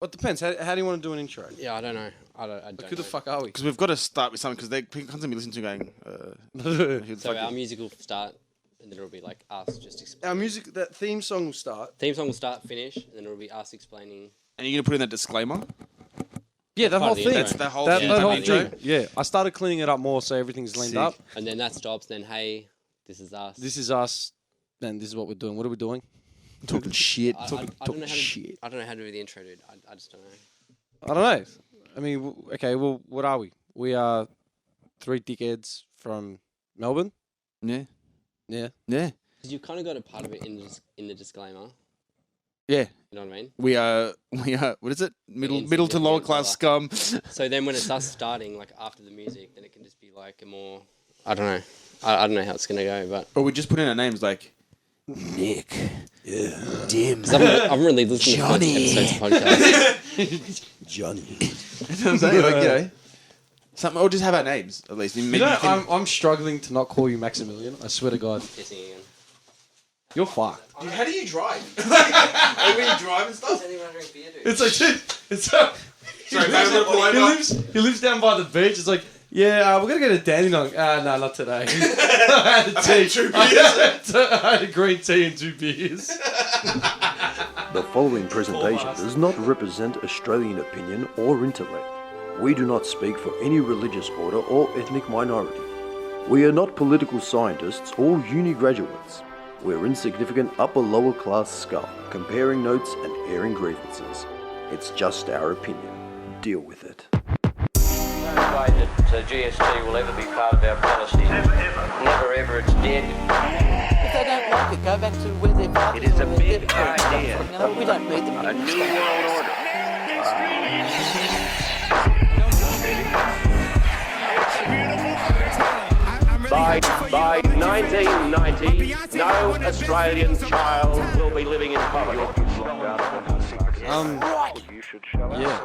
Well, it depends. How do you want to do an intro? Yeah, I don't know. I don't Who the fuck are we? Because we've got to start with something, because they constantly listen to going... So our music will start, and then it'll be like us just explaining. Our music, that theme song will start. Theme song will start, finish, and then it'll be us explaining. And you're going to put in that disclaimer? Yeah, that whole thing. That's the whole that thing. whole intro. thing. Yeah, I started cleaning it up more so everything's linked up. And then that stops, then hey, this is us. This is us, and this is what we're doing. What are we doing? Talking shit. I Talking don't know how shit. I don't know how to do the intro, dude. I just don't know. I don't know. I mean, okay, well, what are we? We are three dickheads from Melbourne. Yeah. Yeah. Yeah. Because you kind of got a part of it in the disclaimer. Yeah. You know what I mean? We are, what is it? Middle to lower class scum. So then when it's us starting, like after the music, then it can just be like a more, I don't know. I don't know how it's going to go, but. Or we just put in our names like Nick. Yeah. Dim. I'm really listening to episodes of podcast. Johnny. That's what I'm saying. Like, you know, something, or just have our names, at least. You know, I'm struggling to not call you Maximilian. I swear to God. Pissing again. You're fucked. Dude, how do you drive? Like when you drive and stuff? It's like, dude, it's so... He lives down by the beach. It's like, yeah, we're going to get a Dandenong. No, not today. I had a tea. I had a green tea and 2 beers. The following presentation does not represent Australian opinion or intellect. We do not speak for any religious order or ethnic minority. We are not political scientists or uni graduates. We're insignificant upper-lower class scum, comparing notes and airing grievances. It's just our opinion. Deal with it. No way that GST will ever be part of our policy. Never ever. Never ever, it's dead. If they don't like it, go back to where they're fighting. It is a big idea. No, we don't need them. A new world order. By 1990, no Australian child will be living in poverty. Yeah.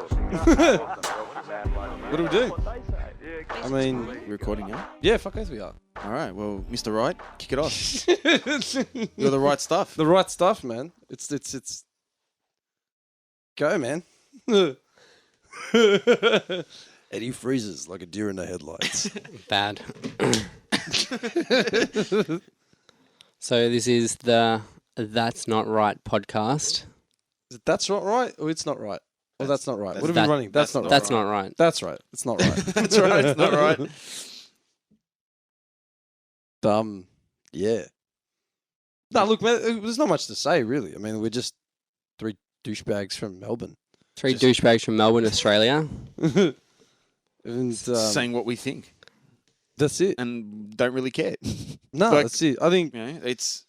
What are we doing? I mean... We're recording now? Yeah, fuck oath we are. Alright, well, Mr. Wright, kick it off. You're the right stuff. The right stuff, man. It's... Go, man. Eddie freezes like a deer in the headlights. Bad. So this is the That's Not Right podcast. Is it That's Not Right or It's Not Right? Oh, That's Not Right. What are we that- running? That's not right. That's not right. That's right. It's not right. That's right, it's not right. Yeah. No, look, man, there's not much to say, really. I mean, we're just 3 douchebags from Melbourne. 3 douchebags from Melbourne, Australia. And Saying what we think. that's it. And don't really care. No, like- that's it. I think, You know, it's...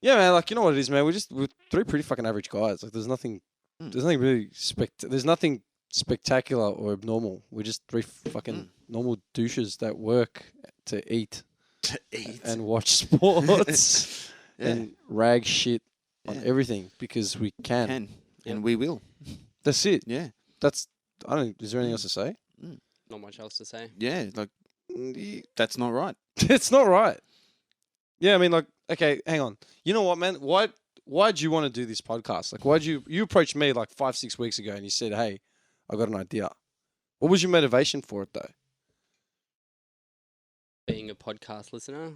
yeah, man, like, you know what it is, man? We're 3 pretty fucking average guys. Like, there's nothing really there's nothing spectacular or abnormal. We're just 3 fucking normal douches that work to eat. To eat. And watch sports. Yeah. And rag shit on everything because we can. And we will. That's it. Yeah. That's, I don't, is there anything else to say? Not much else to say. Yeah, like, that's not right. It's not right. Yeah, I mean, like, okay, hang on. You know what, man? Why'd you want to do this podcast? Like, why'd you approached me like 5-6 weeks ago and you said, hey, I got an idea. What was your motivation for it, though? Being a podcast listener.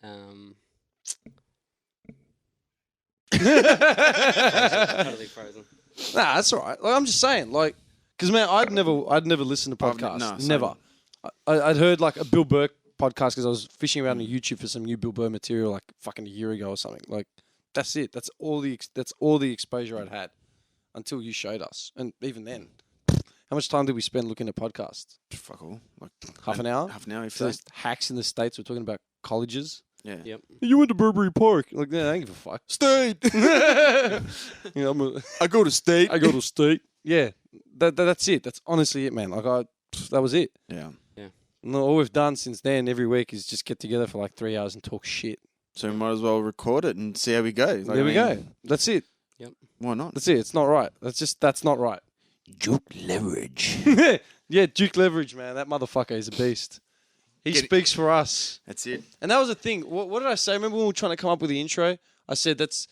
Totally frozen. Nah, that's all right. Like, I'm just saying, like, because, man, I'd never listened to I've podcasts. no, same. Never. I'd heard, like, a Bill Burr podcast because I was fishing around on YouTube for some new Bill Burr material, like, fucking a year ago or something. Like, that's it. That's all the exposure I'd had until you showed us. And even then, how much time did we spend looking at podcasts? Fuck all. Like, Half an hour? Half an hour, if So that. those hacks in the States, we're talking about colleges. Yeah. Yep. You went to Burberry Park. Like, yeah, I don't give a fuck. State! You know, I go to state. I go to state. Yeah, that's it. That's honestly it, man. Like, that was it. Yeah. No, all we've done since then every week is just get together for like 3 hours and talk shit. So we might as well record it and see how we go. Like, There we go. That's it. Why not? That's it. It's not right. That's not right. Duke leverage. Yeah, Duke Leverage, man. That motherfucker is a beast. He speaks for us. That's it. And that was the thing. What did I say? Remember when we were trying to come up with the intro? I said that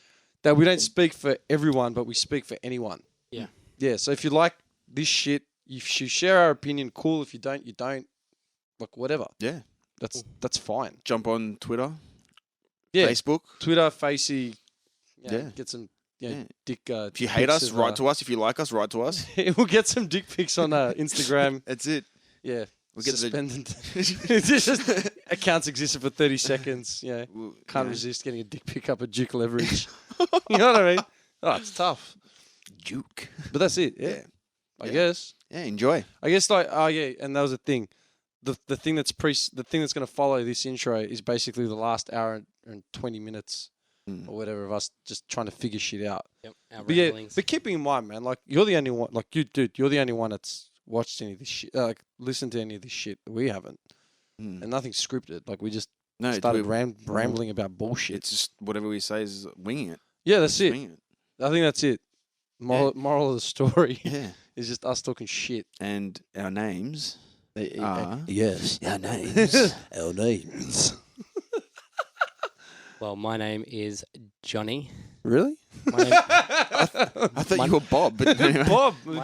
we don't speak for everyone, but we speak for anyone. Yeah. yeah. So if you like this shit, if you share our opinion, cool. If you don't, you don't. Like whatever. Yeah. That's fine. Jump on Twitter, Yeah. Facebook. Twitter, Facey. Yeah. Get some. Yeah. Dick. If you hate us, write to us. If you like us, write to us. We'll get some dick pics on Instagram. That's it. Yeah. We'll get Suspended. It's just accounts existed for 30 seconds. Yeah. Can't yeah. resist getting a dick pic up at Duke Leverage. You know what I mean? Oh, it's tough. Duke. But that's it. Yeah. I guess. Yeah, enjoy. I guess like and that was the thing. The thing that's going to follow this intro is basically the last hour and 20 minutes or whatever of us just trying to figure shit out. Yep. Our But yeah, ramblings. but keeping in mind, man, like you're the only one, like you, dude, you're the only one that's watched any of this shit, like listened to any of this shit. We haven't, and nothing's scripted. Like we just started rambling about bullshit. It's just whatever we say is winging it. Yeah, that's it. Winging it. I think that's it. Moral of the story Yeah. is just us talking shit. And our names are... Yes, Our names. our names. Well, my name is Johnny. Really? My name, I thought you were Bob, but anyway.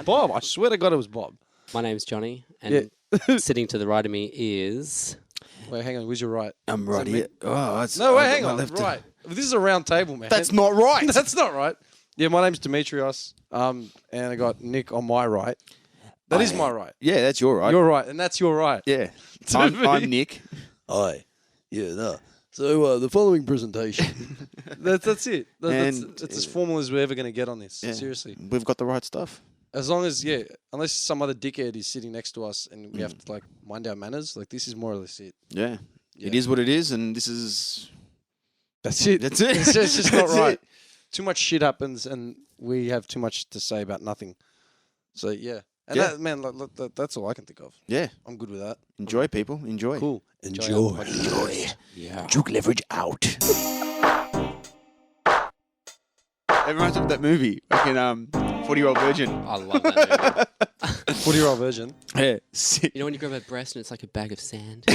Bob. I swear to God, it was Bob. my name's Johnny, and sitting to the right of me is... Wait, hang on. Where's your right? I'm right here. Oh, that's, No, wait, I've got hang my on. left- Right. This is a round table, man. That's not right. That's not right. Yeah, my name's Demetrios. And I got Nick on my right. That is my right. Yeah, that's your right. You're right, and that's your right. Yeah. To I'm me. Nick. Aye. Yeah, no. So the following presentation. That's it. That's And, it's as formal as we're ever going to get on this. Yeah. Seriously. We've got the right stuff. As long as, unless some other dickhead is sitting next to us and we have to, like, mind our manners, like, this is more or less it. Yeah. Yeah. It is what it is, and this is... That's it. That's it. It's just not That's right. it. Too much shit happens and we have too much to say about nothing. So, yeah. And Yeah. that, man, that's all I can think of. Yeah. I'm good with that. Enjoy, people. Enjoy. Cool. Enjoy. Yeah. Duke Leverage out. It reminds me of that movie, fucking 40-Year-Old Virgin. I love that movie. 40-year-old virgin. Yeah. Sick. You know when you grab a breast and it's like a bag of sand?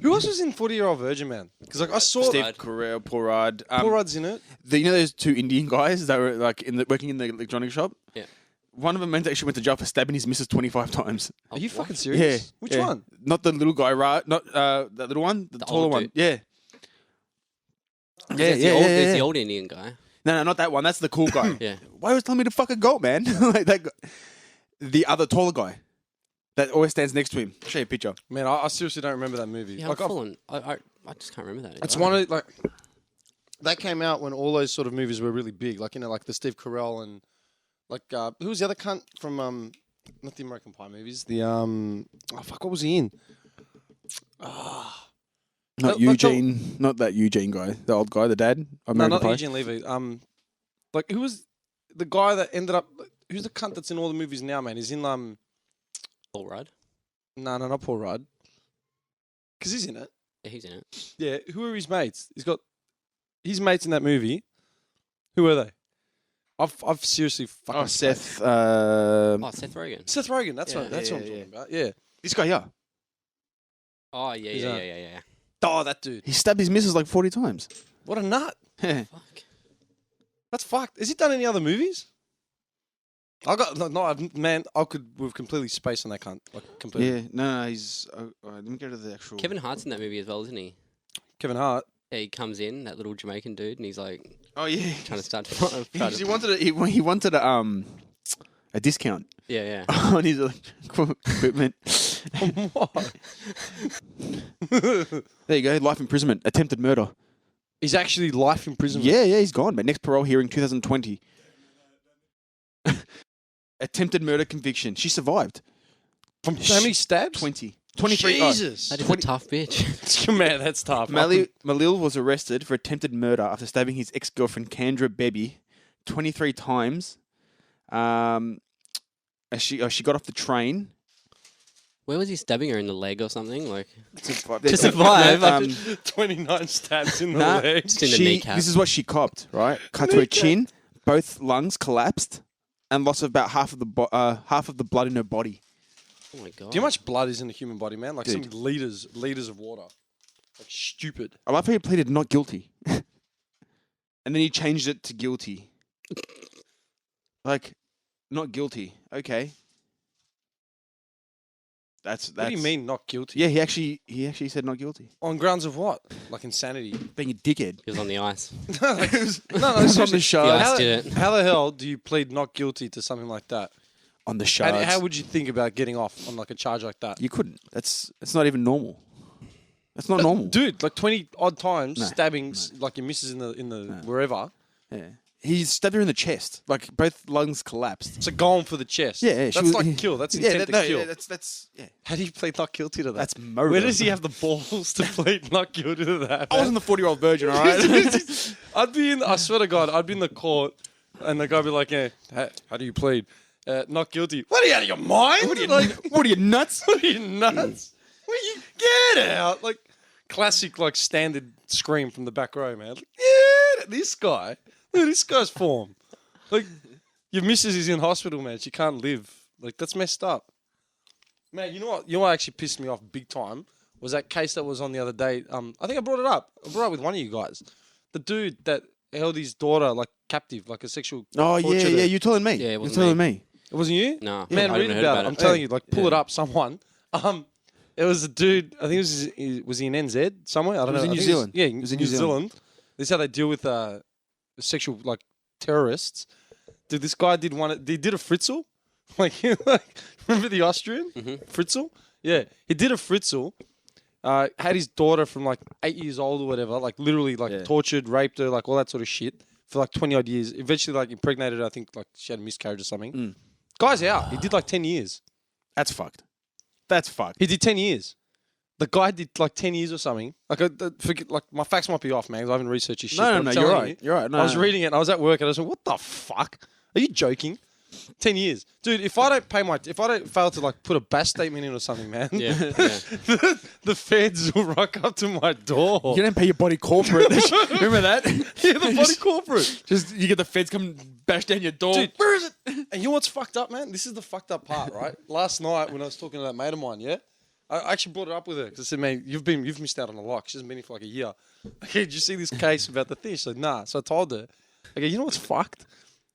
Who else was in 40-year-old virgin, man? Because like I saw Steve Rod. Carell, Paul Rudd. Paul Rudd's in it. You know those two Indian guys that were like working in the electronic shop? Yeah. One of them actually went to jail for stabbing his missus 25 times. Are you what? fucking serious? Which yeah. one? Not the little guy, right? Not the little one, the taller older one. dude. Yeah. It's the old Indian guy. No, not that one. That's the cool guy. Yeah. Why was telling me to fuck a goat, man? Like that guy. The other taller guy that always stands next to him. I'll show you a picture. Man, I seriously don't remember that movie. Yeah, like, I'm full on. I just can't remember that. it's one of like that came out when all those sort of movies were really big. Like like the Steve Carell and like who was the other cunt from not the American Pie movies? The what was he in? Not Eugene. Not that Eugene guy. The old guy, the dad. No, American not Pie. Eugene Levy. Like who was the guy that ended up? Who's the cunt that's in all the movies now, man? He's in Paul Rudd. No, not Paul Rudd. Because he's in it. Yeah, he's in it. Yeah, who are his mates? He's got his mates in that movie. Who are they? I've seriously fucking Seth. Oh, Seth Rogen. Seth Rogen. That's Yeah, what I'm talking about. Yeah. This guy here. Oh, yeah, He's yeah. Oh, that dude. He stabbed his missus like 40 times. What a nut. Fuck. That's fucked. Has he done any other movies? I could. We've completely spaced on that cunt. Like completely. Yeah, no, he's. Let me go to the actual. Kevin Hart's in that movie as well, isn't he? Kevin Hart. Yeah, he comes in, that little Jamaican dude, and he's like Oh yeah. trying to start to. He wanted a discount Yeah. on his electrical equipment. What? There you go. Life imprisonment, attempted murder. He's actually life imprisonment. Yeah, he's gone. But next parole hearing 2020. Attempted murder conviction. She survived. From how many stabs? 20. 23. Jesus. That is a tough bitch. Man, that's tough. Malil was arrested for attempted murder after stabbing his ex-girlfriend Kendra Bebby 23 times. As she got off the train. Where was he stabbing her in the leg or something? Like To survive? 29 stabs in the Nah, leg. just in the kneecap. This is what she copped, right? Cut to her chin, both lungs collapsed, and loss of about half of the blood in her body. Oh my god. Do you know how much blood is in the human body, man? Like Dude. some liters of water. Like stupid. I love how he pleaded not guilty. and then he changed it to guilty. Like, not guilty. Okay. That's. What do you mean not guilty? Yeah, he actually said not guilty. On grounds of what? Like insanity? Being a dickhead. He was on the ice. No, It was no, on seriously. the show. The ice How, did it. how the hell do you plead not guilty to something like that? On the show. How would you think about getting off on like a charge like that? You couldn't. It's not even normal. That's not normal. Dude, like 20 odd times No, stabbing like your missus in the wherever. Yeah. He stabbed her in the chest. Like both lungs collapsed. It's a going for the chest. Yeah, that's like kill. That's intent to kill. That's How do you plead not guilty to that? That's murder. Where does he have the balls to plead not guilty to that? I wasn't the 40-year-old virgin, all right? I swear to God, I'd be in the court and the guy'd be like, yeah, how do you plead? Not guilty. What are you out of your mind? What are you, nuts? What are you nuts? What are you get out? Like classic, like standard scream from the back row, man. Like, yeah, this guy. Look at this guy's form. Like your missus is in hospital, man. She can't live. Like that's messed up. Man, you know what? You know what actually pissed me off big time was that case that was on the other day. I think I brought it up. I brought it up with one of you guys. The dude that held his daughter like captive, like a sexual. Oh, torture yeah. there. You're telling me. Yeah, it You're wasn't telling me. me. It wasn't you? No. Man, I read haven't heard about it. about I'm it. telling you, like, pull it up, someone. It was a dude. I think it was he in NZ somewhere? I don't It was know. in I New think Zealand. Yeah, It was in New New Zealand. Zealand. This is how they deal with sexual like terrorists. Dude, this guy did one. He did a fritzel. Like, remember the Austrian fritzel? Yeah, he did a fritzel. Had his daughter from like 8 years old or whatever, like literally like tortured, raped her, like all that sort of shit for like 20 odd years. Eventually, like impregnated her. I think like she had a miscarriage or something. Guy's out. He did like 10 years. That's fucked. That's fucked. He did 10 years. The guy did like 10 years or something. Like, forget, like my facts might be off, man, 'cause I haven't researched his shit. No, but I'm you're telling right. You're right. No, I was no. reading it and I was at work and I was like, what the fuck? Are you joking? 10 years. Dude, if I don't fail to like put a bash statement in or something, man, Yeah. the feds will rock up to my door. You don't pay your body corporate. Remember that? Yeah, the body corporate. Just you get the feds come bash down your door. Dude, where is it? And you know what's fucked up, man? This is the fucked up part, right? Last night when I was talking to that mate of mine, yeah? I actually brought it up with her because I said, man, you've missed out on a lot. She hasn't been here for like a year. Okay, did you see this case about the thing? She's like, nah. So I told her, okay, you know what's fucked?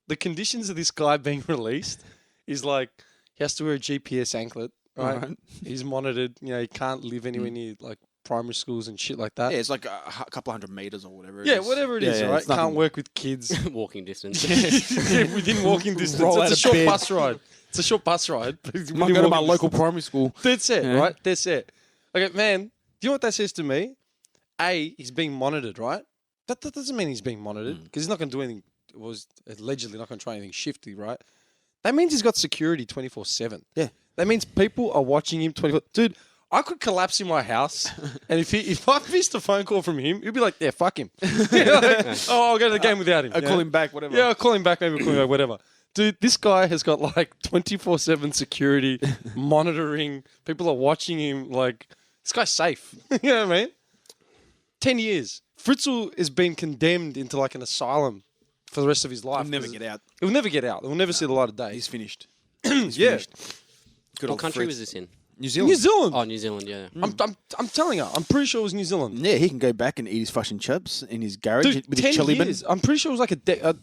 The conditions of this guy being released is like he has to wear a GPS anklet, right? Right. He's monitored. You know, he can't live anywhere near like primary schools and shit like that. Yeah, it's like a couple 100 meters or whatever. It Yeah, is. whatever it is, Yeah, right? it's nothing. Can't work with kids. Walking distance. Yeah, within walking distance. Roll It's out a of short bed. bus ride. It's a short bus ride. I might go to my local primary school. That's it, Yeah. right? That's it. Okay, man, do you know what that says to me? A, he's being monitored, right? That doesn't mean he's being monitored because he's not going to do anything. Was allegedly not going to try anything shifty, right? That means he's got security 24/7. Yeah. That means people are watching him 24. Dude, I could collapse in my house, and if I missed a phone call from him, he'd be like, "Yeah, fuck him." Yeah, like, oh, I'll go to the game without him. I call him back, whatever. Yeah, I'll call him back. Maybe I'll call him back. Whatever. Dude, this guy has got like 24/7 security, monitoring. People are watching him. Like this guy's safe. You know what I mean? 10 years. Fritzl has been condemned into like an asylum for the rest of his life. He'll never get out. He'll never get out. He'll never see the light of day. He's finished. Yeah. Good What old country Fritz. was this in? New Zealand. New Zealand. Oh, New Zealand, yeah. I'm telling you, I'm pretty sure it was New Zealand. Yeah, he can go back and eat his fucking chips in his garage Dude, with 10 his chili years. I'm pretty sure it was like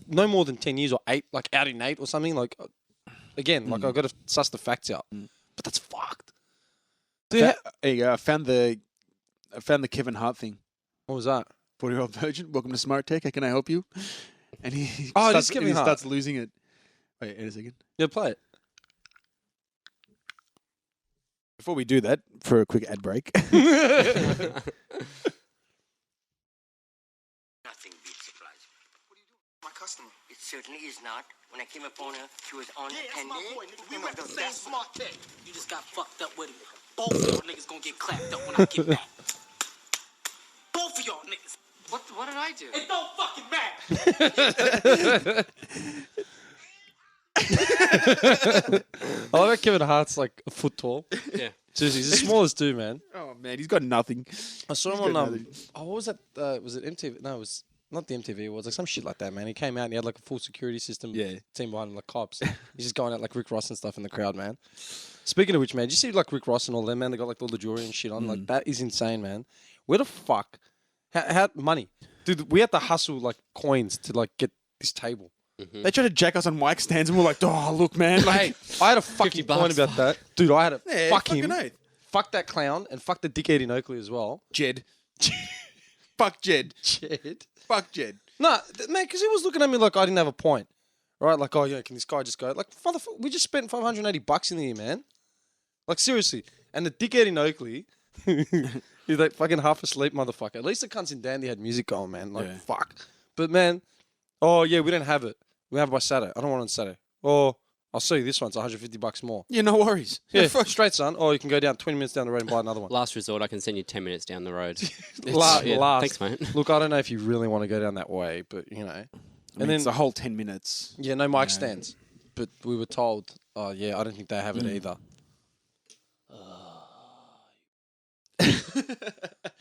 no more than 10 years or 8, like out in 8 or something. Like, again, like I've got to suss the facts out. But that's fucked. Dude, There you go. I found the Kevin Hart thing. what was that? 40-year-old virgin. Welcome to Smart Tech. How can I help you? And he Oh, this starts, is Kevin and he Hart. starts losing it. Wait a second. Yeah, play it. Before we do that, for a quick ad break. Nothing beats surprise. What are you doing? My customer. It certainly is not. When I came upon her, she was unattended. That's my boy, nigga. We went to the same smart tech. You just got fucked up with him. Both of y'all niggas gonna get clapped up when I get back. Both of y'all niggas. What did I do? It don't fucking matter. I like Kevin Hart's like a foot tall. Yeah. Seriously, he's the smallest dude, man. Oh, man, he's got nothing. I saw him He's on got nothing. what was that? Was it MTV? No, it was not the MTV Awards. Like some shit like that, man. He came out and he had like a full security system. Yeah. Team behind him, like cops. He's just going out like Rick Ross and stuff in the crowd, man. Speaking of which, man, did you see like Rick Ross and all them, man? They got like all the jewelry and shit on. Like that is insane, man. Where the fuck How money, dude? We had to hustle like coins to like get this table. They tried to jack us on mic stands, and we're like, "Oh, look, man!" Like, Hey, I had a fucking point about that, dude. I had a yeah, fuck fucking him, oath. fuck that clown, and fuck the dickhead in Oakley as well. Jed. Fuck Jed. Jed. Fuck Jed. No, man, because he was looking at me like I didn't have a point, right? Like, oh yeah, can this guy just go? Like, we just spent $580 in the year, man. Like seriously, and the dickhead in Oakley, he's like fucking half asleep, motherfucker. At least the cunts in Dandy had music going, man. Like, fuck. But man, oh yeah, we don't have it. We have it by Saturday. I don't want it on Saturday. Oh, I'll see you this one. It's $150 more. Yeah, no worries. Yeah, straight, son. Or you can go down 20 minutes down the road and buy another one. Last resort, I can send you 10 minutes down the road. Last. Thanks, mate. Look, I don't know if you really want to go down that way, but you know. And then it's a whole 10 minutes. yeah, no mic stands. But we were told, oh yeah, I don't think they have it either.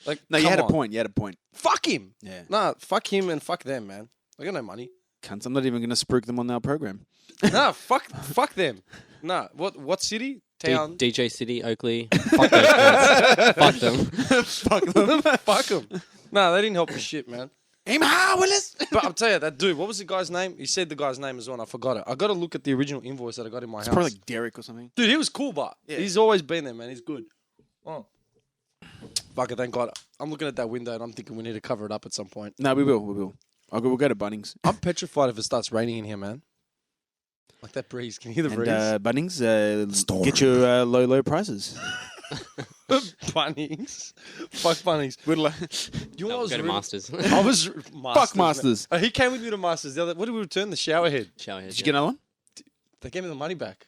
Like, No, you come had a on. point. You had a point. Fuck him. Yeah. Nah, fuck him and fuck them, man. I got no money. Cunts. I'm not even going to spruik them on our program. Nah, fuck them. Nah, what city? Town? DJ City, Oakley. Fuck those guys. Fuck them. Fuck them. Fuck them. Nah, they didn't help for shit, man. Aim high, Willis. But I'll tell you, that dude, what was the guy's name? He said the guy's name as well, and I forgot it. I got to look at the original invoice that I got in my house. Probably like Derek or something. Dude, he was cool, but Yeah. he's always been there, man. He's good. Oh. Fuck it, thank God. I'm looking at that window and I'm thinking we need to cover it up at some point. No, we will. We will. We'll go to Bunnings. I'm petrified if it starts raining in here, man. Like that breeze. Can you hear the breeze? And Bunnings, get your low prices. Bunnings. Fuck Bunnings. You know what No, was go to really- Masters. I was Masters, Fuck man. Masters. He came with me to Masters. The other, what did we return? The shower head. Shower head. Did you get another one? They gave me the money back.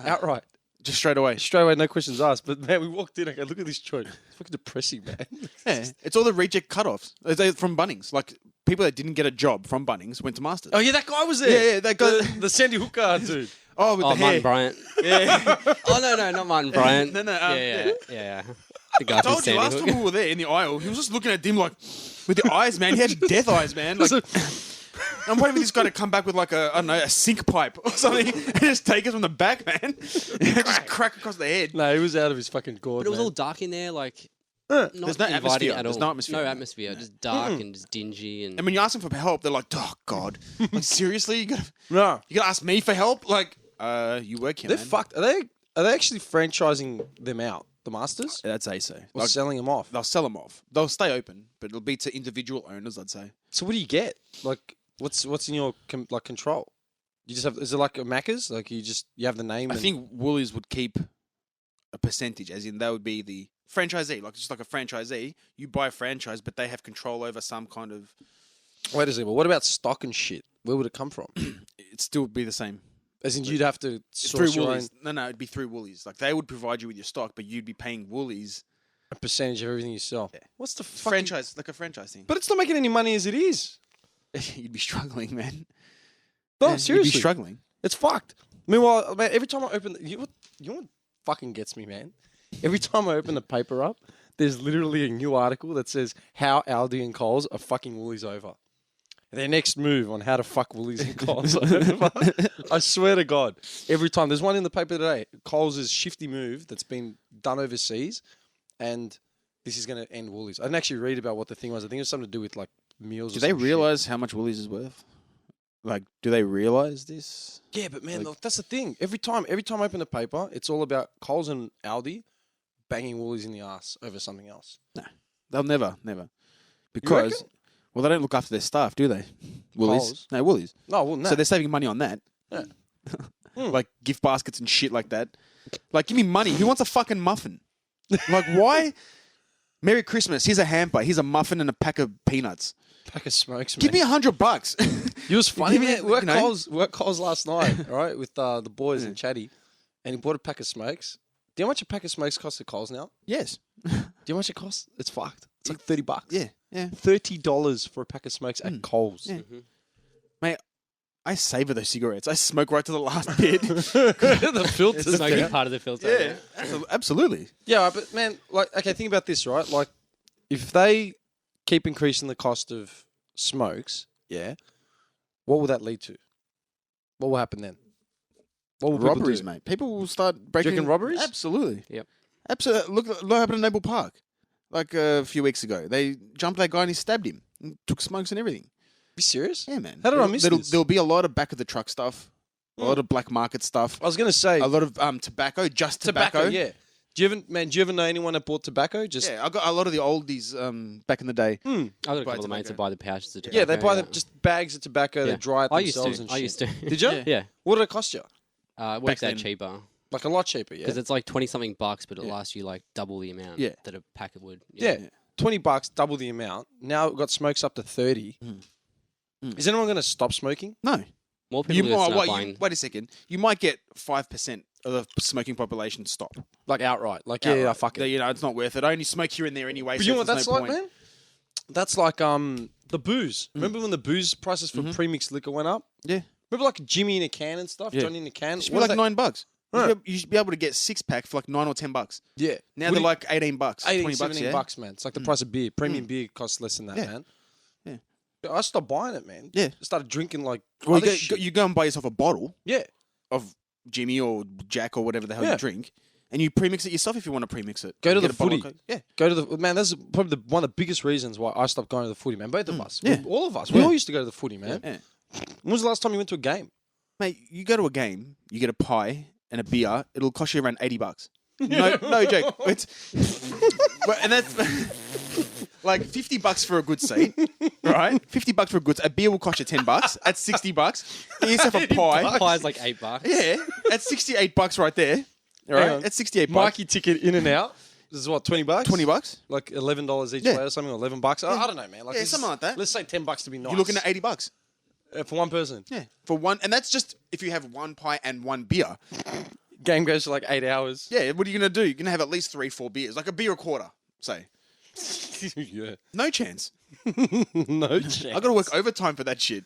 Outright. Just straight away. Straight away, no questions asked. But man, we walked in. Okay, look at this joint. It's fucking depressing, man. Yeah, it's all the reject cutoffs. They're from Bunnings. Like people that didn't get a job from Bunnings went to Masters. Oh yeah, that guy was there. Yeah, that guy. The Sandy Hooker dude. Oh, with Oh, the hair. Martin Bryant. Yeah. Oh, no, not Martin Bryant. No, Yeah. The guy I from told you Sandy last Hook. time we were there in the aisle, he was just looking at Dim like with the eyes, man. He had death eyes, man. Like, I'm waiting for this guy to come back with like a sink pipe or something and just take us from the back, man. Just crack across the head. No, he was out of his fucking gourd. But it was man. all dark in there, like There's not no inviting atmosphere. at all. There's no atmosphere. No atmosphere. Just dark and just dingy and. And when you ask them for help, they're like, "Oh God, like seriously, you gotta No, ask me for help?" Like, you work here, they're man. fucked. Are they actually franchising them out? The Masters? I'd say so. Or Like, selling them off? they'll sell them off. They'll stay open, but it'll be to individual owners. I'd say. So what do you get? Like, what's in your control? You just have? Is it like a Macca's? Like you have the name? I and- think Woolies would keep a percentage, as in they would be the franchisee, like just like a franchisee. You buy a franchise, but they have control over some kind of. Wait a second. But what about stock and shit? Where would it come from? It'd still be the same. As in, you'd have to It's source through your Woolies. No, it'd be through Woolies. Like they would provide you with your stock, but you'd be paying Woolies own percentage of everything you sell. Yeah. What's the fuck? franchise, like a franchise thing. But it's not making any money as it is. You'd be struggling, man. No, Yeah, seriously. you'd be struggling. It's fucked. Meanwhile, man, every time I open, you know what fucking gets me, man? Every time I open the paper up, there's literally a new article that says how Aldi and Coles are fucking Woolies over. Their next move on how to fuck Woolies and Coles over. I swear to God, every time. There's one in the paper today. Coles' shifty move that's been done overseas, and this is going to end Woolies. I didn't actually read about what the thing was. I think it was something to do with like meals. Do or they some shit. realize how much Woolies is worth? Like, do they realize this? Yeah, but man, Like- look, that's the thing. Every time I open the paper, it's all about Coles and Aldi banging Woolies in the ass over something else. They'll never. Because, reckon? well, they don't look after their staff, do they? Woolies? Coles? No, Woolies. No, well, no. So they're saving money on that. Yeah. Like gift baskets and shit like that. Like, give me money. Who wants a fucking muffin? Like, why? Merry Christmas. Here's a hamper. Here's a muffin and a pack of peanuts. pack of smokes, Give man. me $100. It was funny, Give me- man. Work you know. Coles last night, all right, with the boys and Chatty, and he bought a pack of smokes. Do you know how much a pack of smokes costs at Coles now? Yes. Do you know how much it costs? It's fucked. It's like $30. Yeah. $30 for a pack of smokes at Coles. Yeah. Mate, I savor those cigarettes. I smoke right to the last bit. The filters. It's smoking down. part of the filter. Yeah, absolutely. Yeah, but man, like, okay, think about this, right? Like, if they keep increasing the cost of smokes, yeah, what will that lead to? What will happen then? What will people Robberies, do? mate. People will start breaking. reckon robberies? Absolutely. Yep. Absolutely. Look what happened in Noble Park. like a few weeks ago. They jumped that guy and he stabbed him. And took smokes and everything. You serious? Yeah, man. How did I miss this? There'll be a lot of back of the truck stuff. A lot of black market stuff. I was going to say... A lot of tobacco, just tobacco. Yeah. Do you ever know anyone that bought tobacco? Just Yeah, I got a lot of the oldies back in the day. I got a Buy couple of mates tobacco. that buy the pouches of tobacco. Yeah, they buy just bags of tobacco, they Yeah. dry it I used themselves to. and I shit. used to. Did you? Yeah. What did it cost you? It works then. out cheaper. Like a lot cheaper, yeah? Because it's like 20-something bucks, but it lasts you like double the amount Yeah. that a packet would. Yeah. $20, double the amount. Now we've got smokes up to 30. Is anyone going to stop smoking? No. More people are start buying. Wait a second. You might get 5% of the smoking population stop. Like outright. Like, yeah, fuck it. You know, it's not worth it. I only smoke here and there anyway. But so you know what there's that's no like, point. man? That's like the booze. Remember when the booze prices for premixed liquor went up? Yeah. Remember like Jimmy in a can and stuff? Yeah. Johnny in a can? It should be What like are they- $9. Right. You should be able to get 6-pack for like $9 or $10. Yeah. Now What they're do you- like $18, 18, $20, 17 yeah? bucks, man. It's like the price of beer. Premium beer costs less than that, Yeah. man. Yeah. I stopped buying it, man. Yeah. I started drinking like Well, other shit. you go and buy yourself a bottle Yeah. of Jimmy or Jack or whatever the hell Yeah. you drink, and you premix it yourself if you want to premix it. Go to Get the a bottle footy. of Coke. Yeah. Go to the man. That's probably one of the biggest reasons why I stopped going to the footy, man. Both of us, Yeah. all of us, we Yeah. all used to go to the footy, man. Yeah. When was the last time you went to a game? Mate, you go to a game, you get a pie and a beer, it'll cost you around $80. No joke. It's and that's like $50 for a good seat, right? $50 for a good. A beer will cost you $10. At $60, get yourself a pie. Pie's like $8. Yeah, at $68 right there. All Hang right, on. at $68. Mikey ticket in and out. This is what, $20? $20. Like $11 each Yeah. way or something, or $11. I don't know, man. Like Yeah, this something is- like that. Let's say $10 to be nice. You're looking at $80. For one person. Yeah, for one, and that's just if you have one pie and one beer. Game goes for like 8 hours. Yeah, what are you gonna do? You're gonna have at least 3-4 beers, like a beer a quarter, say. Yeah. No chance. No chance. I got to work overtime for that shit.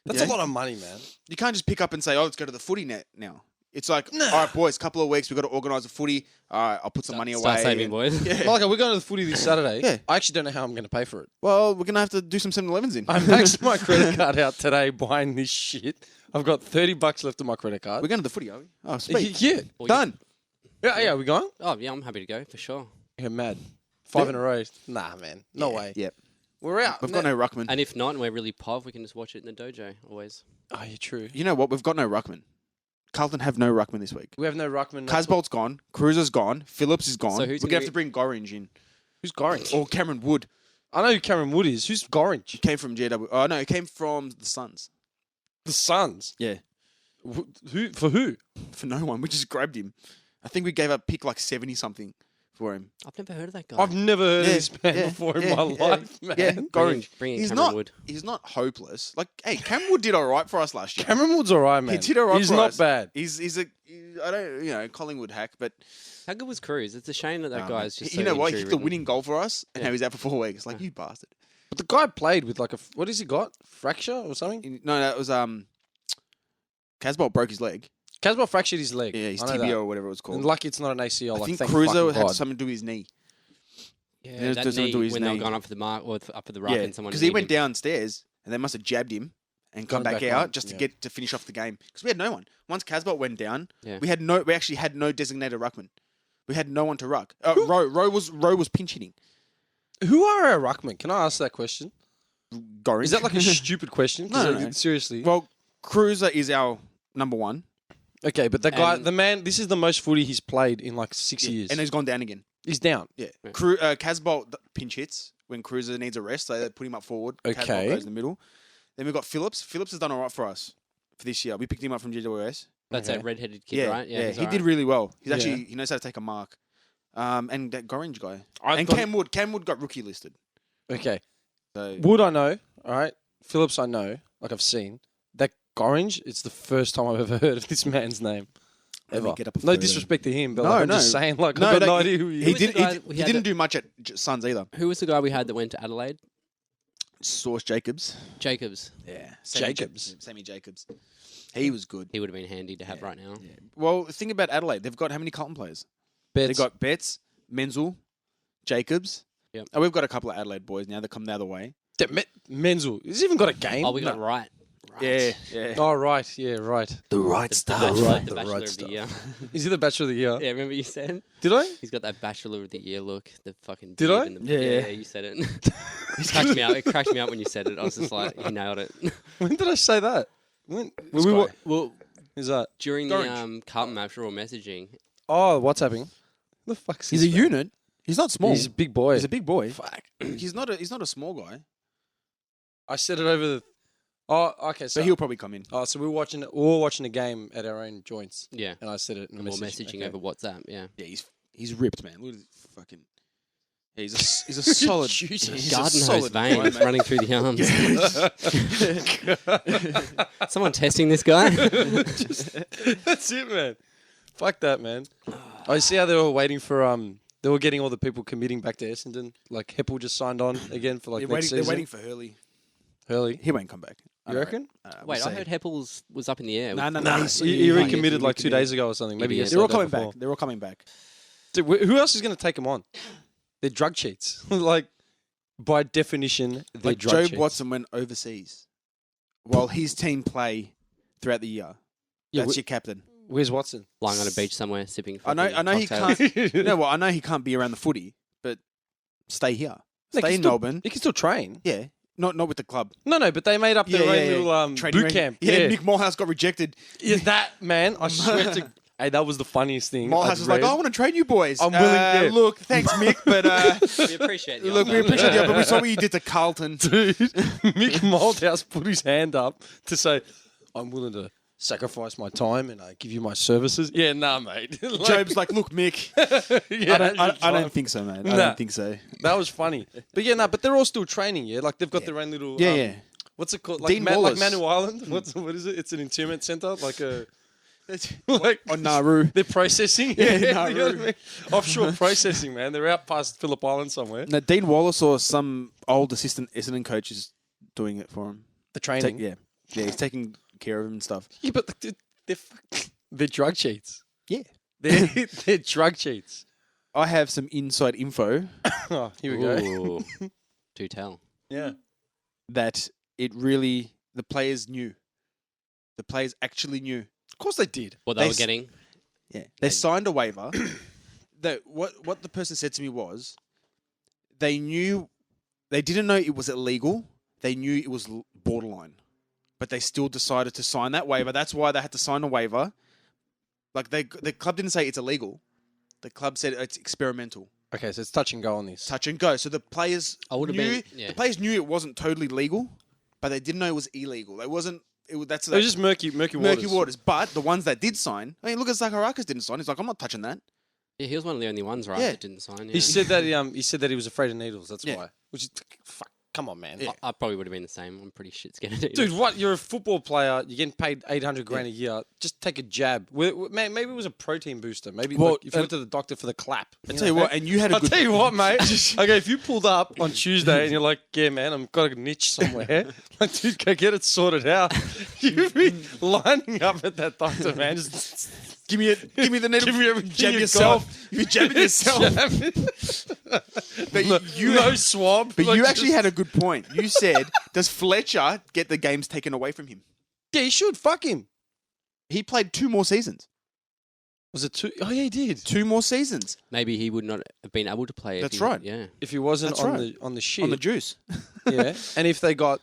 That's Yeah? a lot of money, man. You can't just pick up and say, "Oh, let's go to the footy net now." It's like, all right, boys, couple of weeks, we've got to organise a footy. All right, I'll put some money away. Start saving, and- boys. Yeah. Like, we're going to the footy this Saturday. Yeah. I actually don't know how I'm going to pay for it. Well, we're gonna have to do some 7-Elevens in. I maxed my credit card out today buying this shit. I've got $30 left on my credit card. We're going to the footy, are we? Oh, sweet. Yeah. Done. Yeah, we going? Oh, yeah, I'm happy to go, for sure. Yeah, mad. 5 in a row. Nah, man. No way. Yep. We're out. We've got no ruckman. And if not, and we're really pov, we can just watch it in the dojo, always. Oh, you're true. You know what? We've got no ruckman. Carlton have no ruckman this week. We have no ruckman. Casbolt's gone. Cruiser's gone. Phillips is gone. So We're who's going gonna to have to bring Gorringe in. Who's Gorringe? Or Cameron Wood. I know who Cameron Wood is. Who's Gorringe? Came from GW. Oh, no, he came from the Suns. The Suns. Yeah. Who? For who? For no one. We just grabbed him. I think we gave up pick like 70-something for him. I've never heard of that guy. I've never heard of Yeah, this man yeah, before in yeah, my yeah, life, man. Yeah, Bring Gorringe. in He's Cameron not. Wood. He's not hopeless. Like, hey, Cameron Wood did all right for us last year. Cameron Wood's all right, man. He did all right He's for not us. bad. He's a I don't Collingwood hack, but How good was Cruz? It's a shame that that guy's just you know what? He hit the injury-ridden. winning goal for us, and Yeah. now he's out for 4 weeks. Like, you bastard. But the guy played with like a what has he got? Fracture or something? No, it was Casbolt broke his leg. Caswell fractured his leg. Yeah, his I know tibia that. or whatever it was called. And lucky it's not an ACL. I like, think thank Cruiser fucking had God. something to do with his knee. Yeah, Yeah, that just don't knee, do his when they were knee. going up for the mark or up for the ruck Yeah, and someone because he kneed went him. downstairs and they must have jabbed him and come Got him back back out on, just to yeah. get to finish off the game. Because we had no one. Once Casbolt went down, Yeah. we actually had no designated ruckman. We had no one to ruck. Rowe was pinch hitting. Who are our ruckmen? Can I ask that question? Gorringe. Is that like a stupid question? 'Cause, No. Seriously. Well, Cruiser is our number one. Okay, but the guy, And- the man, this is the most footy he's played in like 6 years. And he's gone down again. He's down. Yeah. Yeah. Casbolt pinch hits when Cruiser needs a rest, so they put him up forward. Okay. Casbolt goes in the middle. Then we've got Phillips. Phillips has done all right for us for this year. We picked him up from GWS. That's Okay. that red-headed kid, right? Yeah, he's he all did right. really well. He's Yeah. actually, he knows how to take a mark. And that Gorringe guy. I've And got- Cam Wood got rookie listed. Okay. So Wood, I know. All right. Phillips, I know. Like I've seen. That Gorringe, it's the first time I've ever heard of this man's name. Let me Ever. get up a No photo. disrespect to him, but No, like, I'm no. just saying, like, No, I've got no that- idea who he he is. did- didn't. we He had didn't the- do much at Suns either. Who was the guy we had that went to Adelaide? Source Jacobs. Jacobs. Yeah, Jacobs. Sammy Jacobs. He was good. He would have been handy to have right now. Well, think about Adelaide. They've got how many Carlton players? Betts. They've got Betts, Menzel, Jacobs. Yep. And we've got a couple of Adelaide boys now that come the other way. Menzel. He's even got a game. Oh, we got Wright. Yeah, yeah. Oh, right. Yeah, right. The right The stuff. Bachelor of the Year. Is he the Bachelor of the Year? Yeah, remember you said? Did I? He's got that Bachelor of the Year look. The fucking Did beard I? and the, Yeah. yeah, you said it. It cracked me out. It cracked me out when you said it. I was just like, you nailed it. When did I say that? When? Well, Is that? during Orange. the Carlton match, we were all messaging. Oh, what's happening? The fuck's He's this a man? unit. He's not small. He's a big boy. He's a big boy. Fuck. He's not a small guy. I said it over the. Oh, okay. So So he'll probably come in. Oh, so we were watching a game at our own joints, Yeah. and I said it in a And we're message. messaging Okay. over WhatsApp. Yeah. Yeah, he's ripped, man. Look at his fucking. Yeah, he's a solid. Jesus. he's a Garden hose solid guy, veins mate. running through the arms. Someone testing this guy? That's it, man. Fuck that, man. I see how they were waiting for They were getting all the people committing back to Essendon. Like Heppel just signed on again for like They're next waiting, season. they're waiting for Hurley. Hurley. He won't come back. I You know. reckon? Wait, I heard Heppel's was up in the air. No, no, Nah, no. he recommitted like 2 days ago or something. Maybe Idiot. They're all yesterday, coming before. back. They're all coming back. Dude, who else is going to take them on? They're drug cheats. Like, by definition, they're Like drug Joe cheats. Watson went overseas while his team play throughout the year. Yeah, That's your captain. Where's Watson? lying on a beach somewhere sipping. I know he cocktails. can't. No, well, I know he can't be around the footy, but stay here. He Stay can in still- Melbourne. He can still train. Yeah, not with the club. No, but they made up their own little Training boot range. camp. Yeah, Nick Morehouse got rejected. Yeah, that, man, I swear to... Hey, that was the funniest thing. Morehouse I've was like, read. "Oh, I want to train you boys. I'm willing- yeah. Look, thanks, Mick, but We appreciate the look, we offer. appreciate you, but we saw what you did to Carlton." Dude, Mick Moldhouse put his hand up to say, I'm willing to sacrifice my time and give you my services. Yeah, nah, mate. Like, Job's like, "Look, Mick, yeah, I don't think so, man. I Nah. don't think so." That was funny. But yeah, but they're all still training, yeah? Like, they've got their own little... Yeah, yeah. What's it called? Like, Dean like Wallace. Manu Island? What is it? It's an internment centre? Like a... like On Nauru. they're processing. Yeah, You know what I Nauru. mean? Offshore processing, man. They're out past Phillip Island somewhere. No, Dean Wallace or some old assistant Essendon coach is doing it for him. The training. Yeah, he's taking care of him and stuff. Yeah, but they're drug cheats. Yeah. They're drug cheats. I have some inside info Oh, here we go. Ooh. Do tell. Yeah. that the players knew. The players actually knew. Of course they did. What They they were s- getting. Yeah, they signed a waiver. That what the person said to me was, they knew, they didn't know it was illegal. They knew it was borderline, but they still decided to sign that waiver. That's why they had to sign a waiver. Like the club didn't say it's illegal. The club said it's experimental, Okay, so it's touch and go on this. touch and go. So the players I would've knew, been- yeah. the players knew it wasn't totally legal, but they didn't know it was illegal. It wasn't. That's It was just murky waters. But the ones that did sign, I mean, look at Zacharakis didn't sign. He's like, I'm not touching that. Yeah, he was one of the only ones, right? Yeah. That didn't sign. Yeah. He said that he said that he was afraid of needles. That's Yeah. why. Which is fuck. Come on, man. Yeah. I probably would have been the same. I'm pretty shit scared of it. Dude, what? You're a football player. You're getting paid $800,000 a year. Just take a jab. Maybe it was a protein booster. Maybe Well, like, if you went to the doctor for the clap. I'll tell you what, and you had a I'll good. tell you what, mate. Okay, if you pulled up on Tuesday and you're like, yeah, man, I've got a niche somewhere. Like, dude, go get it sorted out. You'd be lining up at that doctor, man. Just Give me the needle. give me everything Jab you yourself. You jabbing yourself. But no swab. But Like, you actually just- had a good point. You said, does Fletcher get the games taken away from him? Yeah, he should. Fuck him. He played 2 more seasons. Was it two? Oh, yeah, he did. 2 more seasons Maybe he would not have been able to play. if That's he- right. Yeah. If he wasn't That's on right. the shit. on the juice. Yeah, and if they got,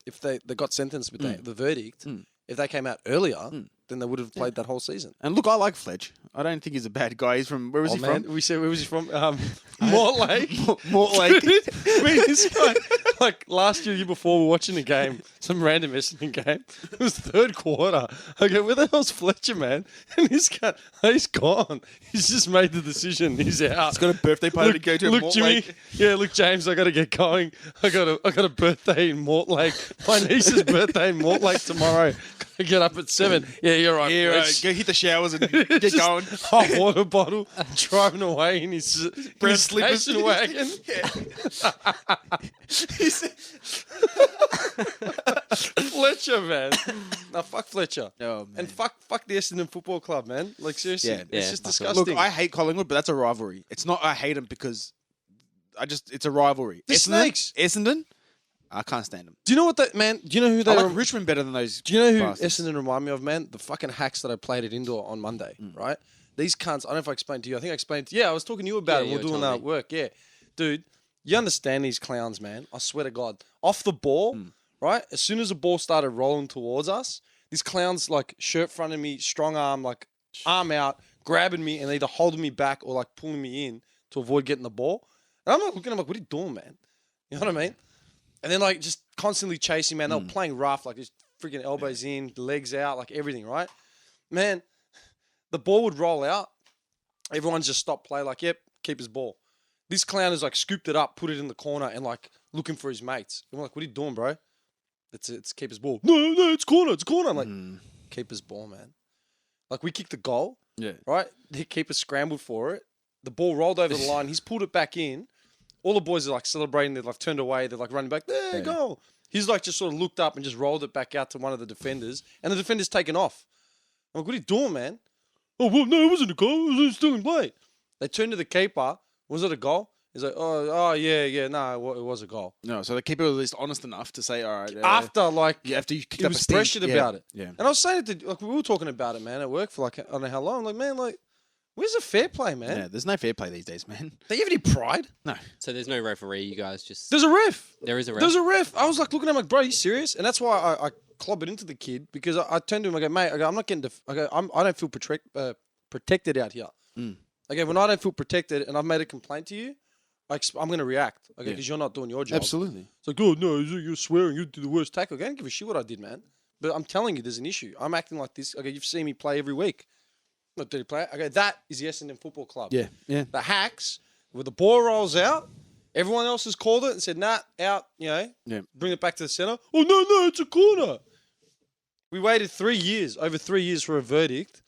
if they got sentenced with the verdict, Mm. if they came out earlier, then they would have played that whole season. And look, I like Fletch. I don't think he's a bad guy. He's from, where was Oh he man, from? we said where was he from? Mortlake. Mortlake. I mean, this guy, like last year before, we were watching a game, some random Essendon game. It was third quarter. I go, where the hell's Fletcher, man? And this guy, he's gone. He's just made the decision. He's out. He's got a birthday party to go to. Look, Jimmy. Mortlake. Yeah, look, James. I got to get going. I got a birthday in Mortlake. My niece's birthday in Mortlake tomorrow. Gotta get up at 7. Yeah, you're right. Yeah, Fletch. go hit the showers and get Just going. Hot water bottle, driving away in his brown slippers. station wagon. Fletcher, man. No, fuck Fletcher. Oh, man. And fuck the Essendon Football Club, man. Like seriously, Yeah. it's Yeah, just fuck disgusting. Look, I hate Collingwood, but that's a rivalry. It's not I hate them because it's a rivalry. The Snakes. Essendon, I can't stand them. Do you know what that man? Do you know who they? I like Richmond better than those. Do you know who bastards. Essendon remind me of, man? The fucking hacks that I played at indoor on Monday, right? These cunts. I don't know if I explained to you. I think I explained. Yeah, I was talking to you about it. you We're were doing telling that me. work. Yeah, dude. You understand these clowns, man? I swear to God. Off the ball, right? As soon as the ball started rolling towards us, these clowns like shirt fronted me, strong arm, like arm out, grabbing me, and either holding me back or like pulling me in to avoid getting the ball. And I'm like looking, I'm like, what are you doing, man? You know what I mean? And then like just constantly chasing, man. They were playing rough, like just freaking elbows in, legs out, like everything, right? Man, the ball would roll out. Everyone's just stopped play, like, yep, keeper's ball. This clown has like scooped it up, put it in the corner, and like looking for his mates. And we're like, what are you doing, bro? It's keeper's ball. No, it's corner. I'm like, keeper's ball, man. Like we kicked the goal, right? The keeper scrambled for it. The ball rolled over the line. He's pulled it back in. All the boys are like celebrating. They've like turned away. They're like running back. There, goal. He's like just sort of looked up and just rolled it back out to one of the defenders, and the defender's taken off. I'm like, what are you doing, man? Oh, well, no, it wasn't a goal. It was still in play. They turned to the keeper. Was it a goal? He's like, yeah, no, it was a goal. No, so the keeper was at least honest enough to say, all right. After, like, after you kicked he up a was stink. pressured about it. Yeah. And I was saying it to, like, we were talking about it, man, at work for, like, I don't know how long. Like, man, like, where's the fair play, man? Yeah, there's no fair play these days, man. Do you have any pride? No. So there's no referee. You guys just There's a ref. there is a ref. There's a ref. I was, like, looking at him like, bro, are you serious? And that's why I clobbered into the kid, because I turned to him, I go, mate, I'm not getting, I don't feel protected out here. Okay, when I don't feel protected and I've made a complaint to you, I'm going to react, okay, because you're not doing your job. Absolutely. It's like, oh, no, you're swearing, you do the worst tackle. I don't give a shit what I did, man. But I'm telling you, there's an issue. I'm acting like this. Okay, you've seen me play every week. Not dirty play. Okay, that is the Essendon Football Club. Yeah. The hacks, where the ball rolls out, everyone else has called it and said, nah, out, bring it back to the centre. Oh, no, it's a corner. We waited over 3 years for a verdict.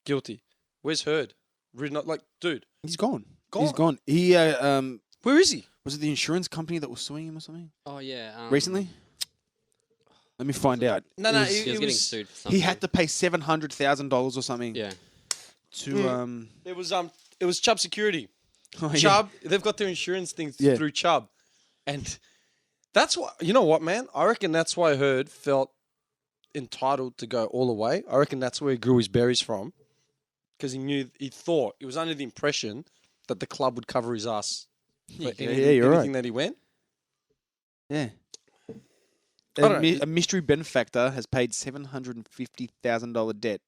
Guilty. Where's Hurd? Written up, like, dude. He's gone. Gone. He's gone. He, Where is he? was it the insurance company that was suing him or something? Oh yeah. Recently? Let me find out. No, He was it getting was, sued for something. He had to pay $700,000 or something. Yeah. To it was Chubb Security. oh, yeah. Chubb, they've got their insurance things Yeah. through Chubb. And that's why, you know what, man? I reckon that's why Hurd felt entitled to go all the way. I reckon that's where he grew his berries from. Because he thought, he was under the impression that the club would cover his ass for you're anything right. that he went. Yeah. I don't know. A mystery benefactor has paid $750,000 debt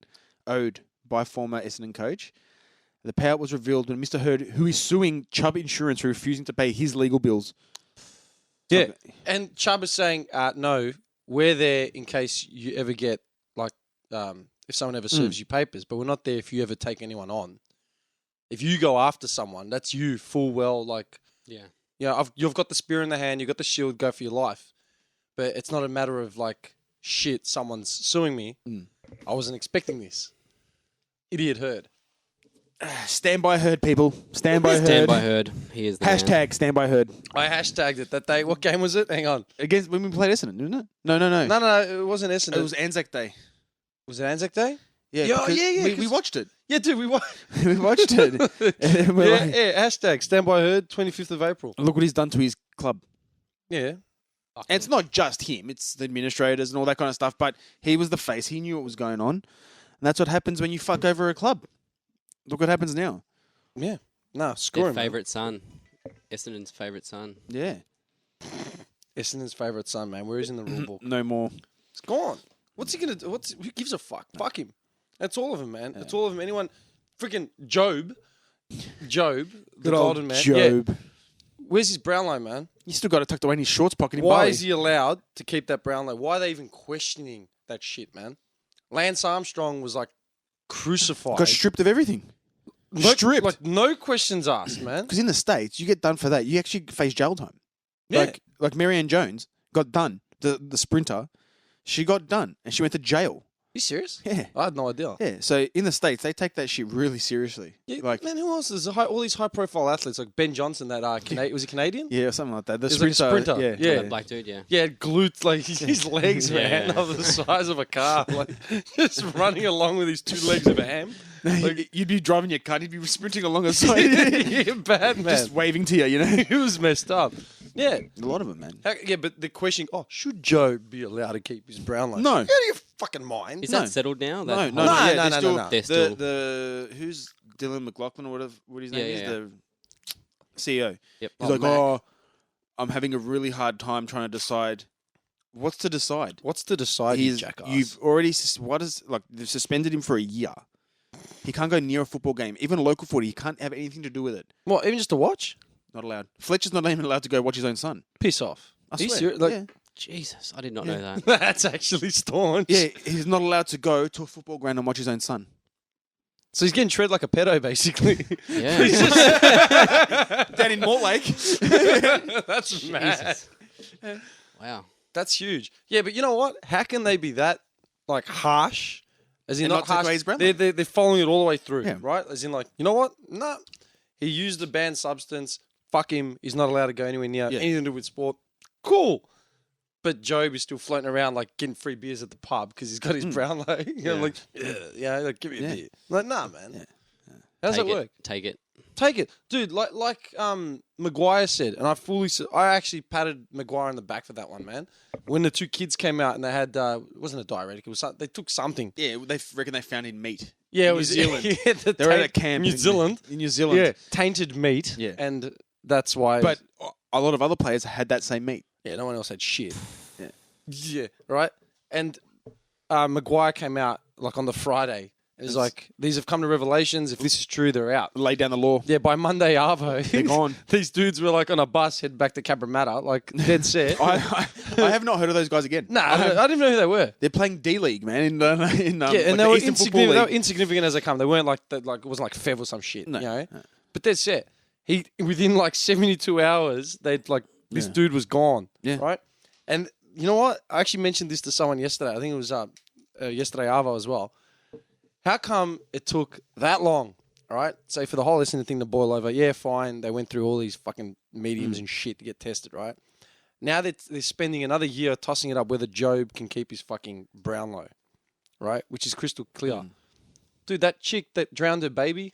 owed by former Essendon coach. The payout was revealed when Mr. Hurd, who is suing Chubb Insurance for refusing to pay his legal bills. Yeah. And Chubb is saying, no, we're there in case you ever get, like, if someone ever serves you papers, but we're not there if you ever take anyone on. If you go after someone, that's you full well, like, Yeah. you've got the spear in the hand, you've got the shield, go for your life. But it's not a matter of, like, shit, someone's suing me. I wasn't expecting this. Idiot Hurd. Stand by Hurd, people. Stand by Hurd. Stand by Hurd. He is the man. Hashtag stand by Hurd. I hashtagged it that day. What game was it? Hang on. Against when we played Essendon, didn't it? No. No, it wasn't Essendon. It was Anzac Day. Was it Anzac Day? Yeah, Yeah, because yeah, We 'cause- watched it. Yeah, dude, we won. We watched it. And we're like, Hashtag Stand By Hurd, 25th of April. look what he's done to his club. Yeah. And it's not just him, it's the administrators and all that kind of stuff, but he was the face. He knew what was going on. And that's what happens when you fuck over a club. Look what happens now. Yeah. No, screw Their him. man. favourite son. Essendon's favourite son. Yeah. Essendon's favourite son, man. Where is he in the rule book? No more. It's gone. What's he going to do? Who gives a fuck? Fuck him. That's all of them, man. It's all of them. Anyone, freaking Job, the Good old golden man. Job. Yeah. Where's his brown line, man? You still got it tucked away in his shorts pocket in Why Bali. is he allowed to keep that brown line? Why are they even questioning that shit, man? Lance Armstrong was like crucified. Got stripped of everything. No, stripped. Like no questions asked, man. Because in the States, you get done for that. You actually face jail time. Yeah. Like Marianne Jones got done. The sprinter, she got done. And she went to jail. You serious? Yeah. I had no idea. Yeah. So in the States, they take that shit really seriously. Yeah, Like, man, who else? There's all these high-profile athletes like Ben Johnson. That was he Canadian? yeah, something like that. The He was like a sprinter. Yeah. Yeah. That black dude, yeah. Yeah, glutes like his legs, man, Yeah. are the size of a car. Like just running along with his 2 legs of a ham. Like, You'd be driving your car, you'd be sprinting along the side. yeah, bad man. Just waving to you, you know? He was messed up. Yeah. A lot of them, man. Yeah, but the question, should Joe be allowed to keep his Brownlow? No. Get out of your fucking mind. Is that settled now? No, That no, whole- yeah, no, they're no. They're still- the who's Dylan McLaughlin or whatever what his name is, yeah. the CEO. Yep. He's like, I'm having a really hard time trying to decide what's to decide. What's to decide, you jackass? You've already they've suspended him for a year. He can't go near a football game, even a local footy. He can't have anything to do with it. What, even just to watch? Not allowed. Fletcher's not even allowed to go watch his own son. Piss off. I Are you swear. serious? Like, Yeah. Jesus, I did not know that. That's actually staunch. Yeah, he's not allowed to go to a football ground and watch his own son. So he's getting treated like a pedo, basically. Yeah. Down in Mortlake. That's mad. Jesus. Wow. That's huge. Yeah, but you know what? How can they be that harsh? As in And not not take harsh. away his Brownlow? They're following it all the way through, Yeah. right? As in you know what? No. He used a banned substance. Fuck him. He's not allowed to go anywhere near anything to do with sport. Cool. But Job is still floating around getting free beers at the pub because he's got his Brownlow. Give me a beer. Nah, man. Yeah. How does Take that work? Take it. Take it, dude. Like Maguire said, and I actually patted Maguire on the back for that one, man. When the two kids came out and they had, it wasn't a diuretic. It was they took something. Yeah, they reckon they found in meat. Yeah, it New was Zealand. Yeah, They were at a camp New in Zealand. In New Zealand. Yeah, tainted meat. Yeah. and that's why. But a lot of other players had that same meat. yeah, no one else had shit. Yeah. Yeah, right. And Maguire came out on the Friday. It was these have come to revelations. If this is true, they're out. Lay down the law. Yeah, by Monday Arvo, They're gone. These dudes were on a bus heading back to Cabramatta, dead set. I have not heard of those guys again. Nah, I didn't know who they were. They're playing D League, man. In Yeah, and they were Eastern Football insignificant. They were League. insignificant as they come. They weren't it wasn't Fev or some shit. No, you know? no. But dead set. He within 72 hours, this dude was gone. Yeah. Right. And you know what? I actually mentioned this to someone yesterday. I think it was yesterday Arvo as well. How come it took that long? All right. So for the whole listening thing to boil over, yeah, fine. They went through all these fucking mediums and shit to get tested, right? Now they're spending another year tossing it up whether Job can keep his fucking Brownlow, right? Which is crystal clear. Dude, that chick that drowned her baby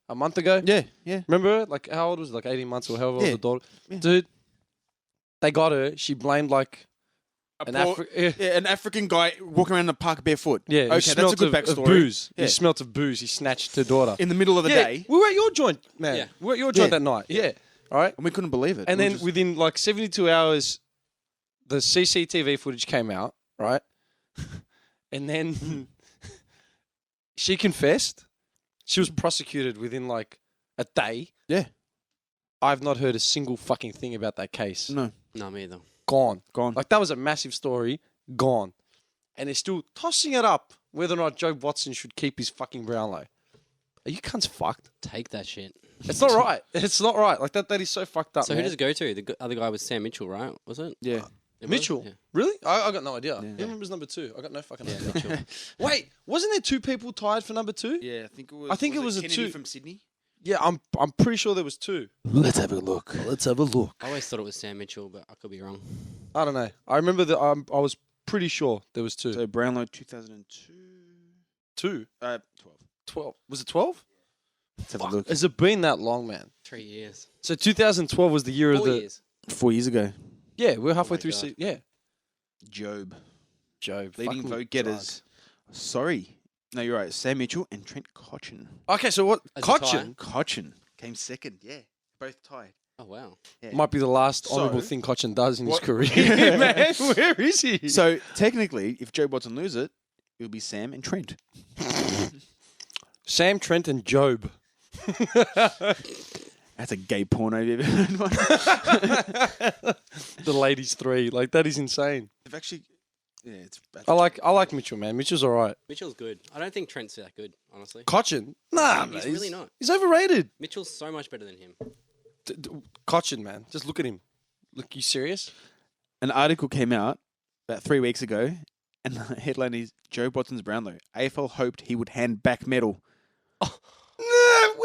a month ago. Yeah, yeah. Remember her? How old was it? 18 months or however old Yeah. the daughter. Yeah. Dude, they got her. She blamed an an African guy walking around the park barefoot. Yeah, okay, that's a good of backstory. booze. Yeah. He smelt of booze. He snatched her daughter. In the middle of the day, We were at your joint, man. Yeah. We were at your joint Yeah. that night. Yeah. All right. and we couldn't believe it. And We were then just- within 72 hours, the CCTV footage came out, right? And then she confessed. She was prosecuted within a day. yeah, I've not heard a single fucking thing about that case. no, No, me either. Gone. gone. That was a massive story. Gone. And they're still tossing it up whether or not Joe Watson should keep his fucking Brownlow. Are you cunts fucked? Take that shit. It's not right. It's not right. That is so fucked up, So man. who does it go to? The other guy was Sam Mitchell, right? Was it? yeah, It was? Mitchell? Yeah. Really? I got no idea. Yeah. Who remembers number 2? I got no fucking idea. Mitchell. Wait, wasn't there 2 people tied for number 2? yeah. I think it was a Kennedy two- from Sydney. Yeah, I'm pretty sure there was 2. Let's have a look. I always thought it was Sam Mitchell, but I could be wrong. I don't know. I remember that I was pretty sure there was 2. So Brownlow 2002. 2? 12. 12. Was it 12? Let's have a look. Has it been that long, man? 3 years. So 2012 was the year 4 of the... years. 4 years ago. Yeah, we're halfway my through... God. Yeah. Job. Joe. Leading fucking vote getters. Sorry. No, you're right. Sam Mitchell and Trent Cotchin. drug. Okay, so what... As a Cochin Cotchin came second. Yeah. Both tied. Oh, wow. Yeah. might be the last So- honourable thing Cochin does in his What- career. Man, where is he? So technically, if Joe Watson lose it, it'll be Sam and Trent. Sam, Trent and Job. That's a gay porno you've ever heard one. The ladies 3. That is insane. They've actually, yeah, it's bad. I like Mitchell, man. Mitchell's all right. Mitchell's good. I don't think Trent's that good, honestly. Cochin? Nah, He's man. really not. He's overrated. Mitchell's so much better than him. Cochin, man. Just look at him. Look, you serious? An article came out about 3 weeks ago, and the headline is Joe Watson's Brownlow. AFL hoped he would hand back medal.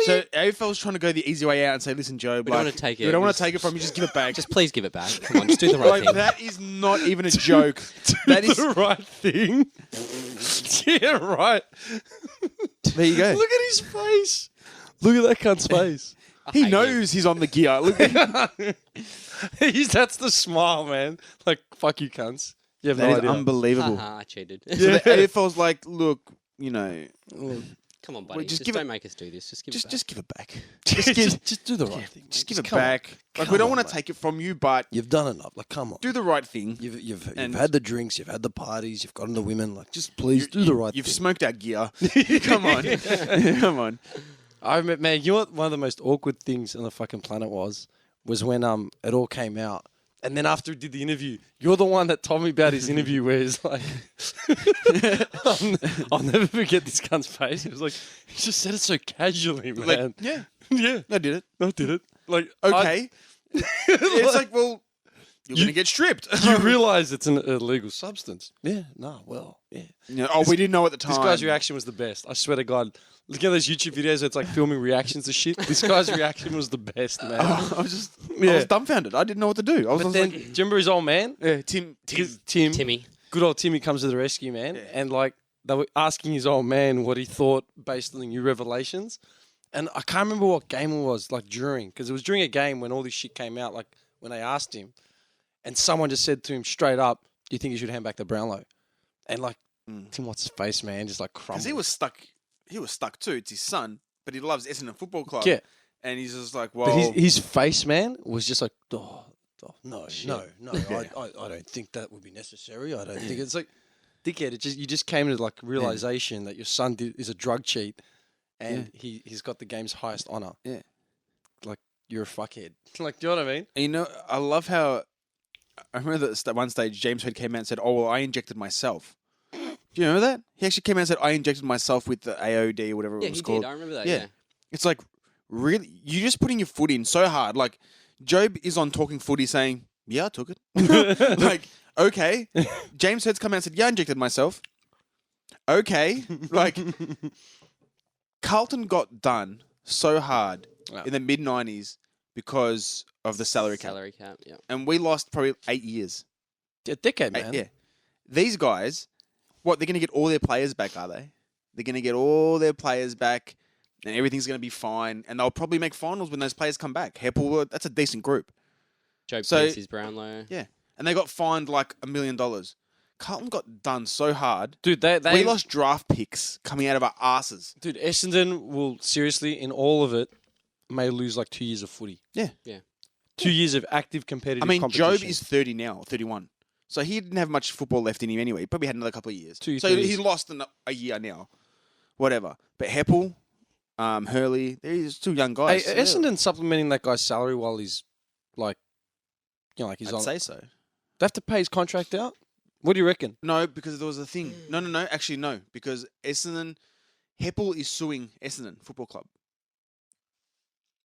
So AFL's trying to go the easy way out and say, listen, Joe, We don't want to take it. We don't want to take it from you. Just give it back. Just please give it back. Come on, just do the right thing. That is not even a joke. That is the right thing. Yeah, right. There you go. Look at his face. Look at that cunt's face. He knows he's on the gear. Look, That's the smile, man. Like, fuck you, cunts. You have that no is idea. unbelievable. I cheated. So the AFL's like, look, you know, Come on, buddy. just Just give don't it- make us do this. Just give just it back. give it back. just do the right thing. Just give Just it come on. back. Like, Come we don't on, want to mate. take it from you, but You've done enough. Like, come on. do the right thing. You've And- had the drinks, you've had the parties, you've gotten the women. Like, just please do the right You've thing. smoked our gear. Come on. Come on. I remember, man, you know what one of the most awkward things on the fucking planet was when it all came out. And then after we did the interview, you're the one that told me about his interview where he's like, I'll never forget this cunt's face. It was like, he just said it so casually, man. Like, yeah, yeah, I did it. I did it. Like, Okay. It's like, well, you're going to get stripped. you realise it's an illegal substance. Yeah, no, well, yeah. You know, we didn't know at the time. This guy's reaction was the best. I swear to God. Look at those YouTube videos where it's like filming reactions to shit. This guy's reaction was the best, man. I was Yeah. dumbfounded. I didn't know what to do. I was But just then, like, do you remember his old man? yeah, Tim. Timmy. Good old Timmy comes to the rescue, man. And like, they were asking his old man what he thought based on the new revelations. And I can't remember what game it was, like during, because it was during a game when all this shit came out, like when they asked him. And someone just said to him straight up, do you think you should hand back the Brownlow? And like, Tim Watts' face, man, just like crumbled. Because he was stuck. He was stuck too. It's his son, but he loves Essendon Football Club. Yeah. And he's just like, well, But his face, man, was just like, no, I don't think that would be necessary. I don't think it's like, dickhead. You just came to like realization that your son is a drug cheat, and he's got the game's highest honor. Yeah. Like, you're a fuckhead. Like, do you know what I mean? And you know, I love how. I remember that at one stage, James Head came out and said, "Oh well, I injected myself." Do you remember that? He actually came out and said, "I injected myself with the AOD or whatever Yeah, it was he called." did. I remember that. Yeah. Yeah. It's like, really, you're just putting your foot in so hard. Like, Job is on Talking Footy saying, "Yeah, I took it." Like, okay. James Head's come out and said, "Yeah, I injected myself." Okay, like, Carlton got done so hard in the mid '90s because of the salary cap, Salary cap. Yeah. and we lost probably 8 years. A decade, man. Yeah. These guys, what, they're going to get all their players back, are they? They're going to get all their players back and everything's going to be fine. And they'll probably make finals when those players come back. Heppel, that's a decent group. Joe So- Prince's Brownlow. Yeah. And they got fined like $1 million. Carlton got done so hard. Dude, they We lost draft picks coming out of our asses. Dude, Essendon will seriously, in all of it, may lose like 2 years of footy. Yeah. Yeah. 2 years of active competitive I mean, competition. Job is 30 now, 31. So he didn't have much football left in him anyway. He probably had another couple of years. Two, so 3 he years. lost a year now. Whatever. But Heppel, Hurley, they're two young Hey, guys. Essendon supplementing that guy's salary while he's like, you know, like he's I'd on. say so. They have to pay his contract out. What do you reckon? No, because there was a thing. No. Actually, no. Because Essendon, Heppel is suing Essendon Football Club.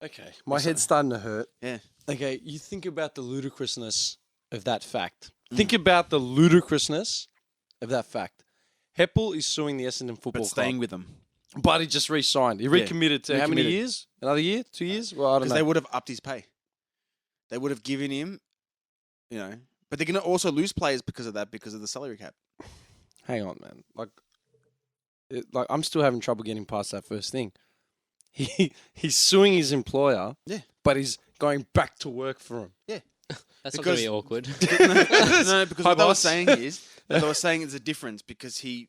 Okay, my head's starting to hurt. Yeah. Okay, you think about the ludicrousness of that fact. Think about the ludicrousness of that fact. Heppel is suing the Essendon Football But staying Club, with them. but he just re-signed. He recommitted to how many recommitted. years? Another year? 2 years? Well, I don't Because know. they would have upped his pay. They would have given him, you know. But they're going to also lose players because of that, because of the salary cap. Hang on, man. Like I'm still having trouble getting past that first thing. He's suing his employer, Yeah. but he's going back to work for him. Yeah. That's not going to Because- be awkward. No, because Hi, what they were boss. saying is, that they were saying is a difference because he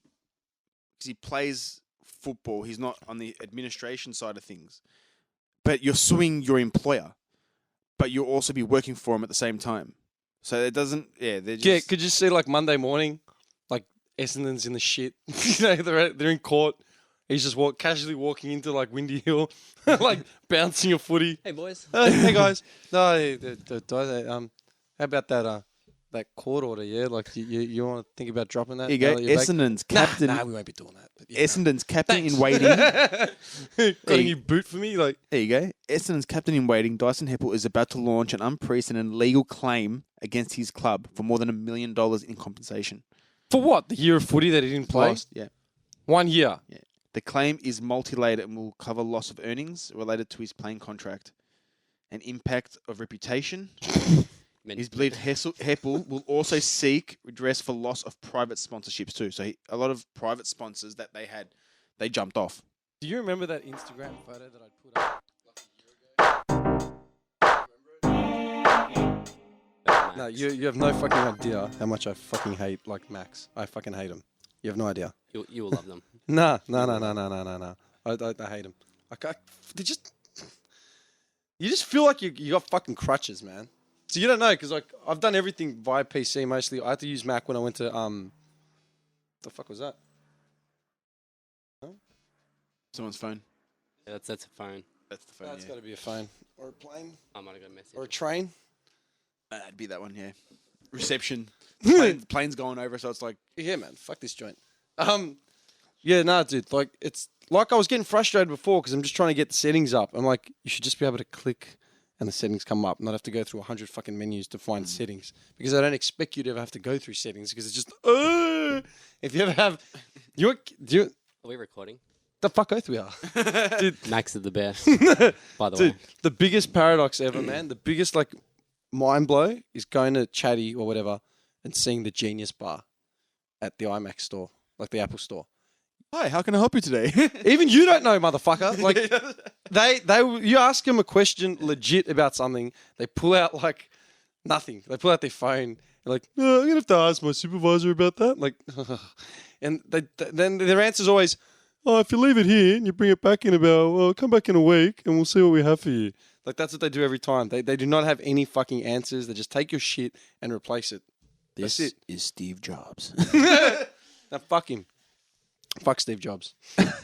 plays football. He's not on the administration side of things. But you're suing your employer, but you'll also be working for him at the same time. So it doesn't, they're just... Yeah, could you see like Monday morning, like Essendon's in the shit. You know, they're in court. He's just casually walking into like Windy Hill, like bouncing a footy. Hey, boys. Hey guys, no, how about that court order? Yeah, like you want to think about dropping that? Here you go, now that you're back? Essendon's captain. Nah, we won't be doing that. But yeah, Essendon's captain Thanks. in waiting. got a new boot for me? Like, There you go. Essendon's captain in waiting, Dyson Heppel, is about to launch an unprecedented legal claim against his club for more than $1 million in compensation. for what? The year of footy that he didn't play? Lost, yeah. 1 year. Yeah. The claim is multi-layered and will cover loss of earnings related to his playing contract and impact of reputation. It's believed Heppel will also seek redress for loss of private sponsorships too. So a lot of private sponsors that they had, they jumped off. Do you remember that Instagram photo that I put up like a year ago? Macs. No, you have no fucking idea how much I fucking hate like Macs. I fucking hate them. You have no idea. You will love them. No. I hate them. They just. You just feel like you got fucking crutches, man. So you don't know because like I've done everything via PC mostly. I had to use Mac when I went to The fuck was that? Someone's phone. Yeah, that's a phone. That's the phone. That's got to be a phone or a plane I might have got a message. or a train. That'd be that one, yeah. Reception. Plane's going over, so it's like... Yeah, man. Fuck this joint. Yeah, nah, dude. Like, it's like I was getting frustrated before because I'm just trying to get the settings up. I'm like, you should just be able to click and the settings come up, not have to go through 100 fucking menus to find settings. Because I don't expect you to ever have to go through settings because it's just, if you ever have, do you, Are we recording? the fuck oath we are. Dude, Max is the best, by the dude, way. the biggest paradox ever, man. The biggest, like, mind blow is going to Chatty or whatever and seeing the Genius Bar at the iMac store, like the Apple store. Hi, how can I help you today? Even you don't know, motherfucker. Like, you ask them a question legit about something, they pull out like nothing. They pull out their phone. They're like, oh, I'm gonna have to ask my supervisor about that. Like, and then their answer's always, oh, if you leave it here and you bring it back in come back in a week and we'll see what we have for you. Like, that's what they do every time. They do not have any fucking answers. They just take your shit and replace it. That's it. Is Steve Jobs. Now fuck him. Fuck Steve Jobs.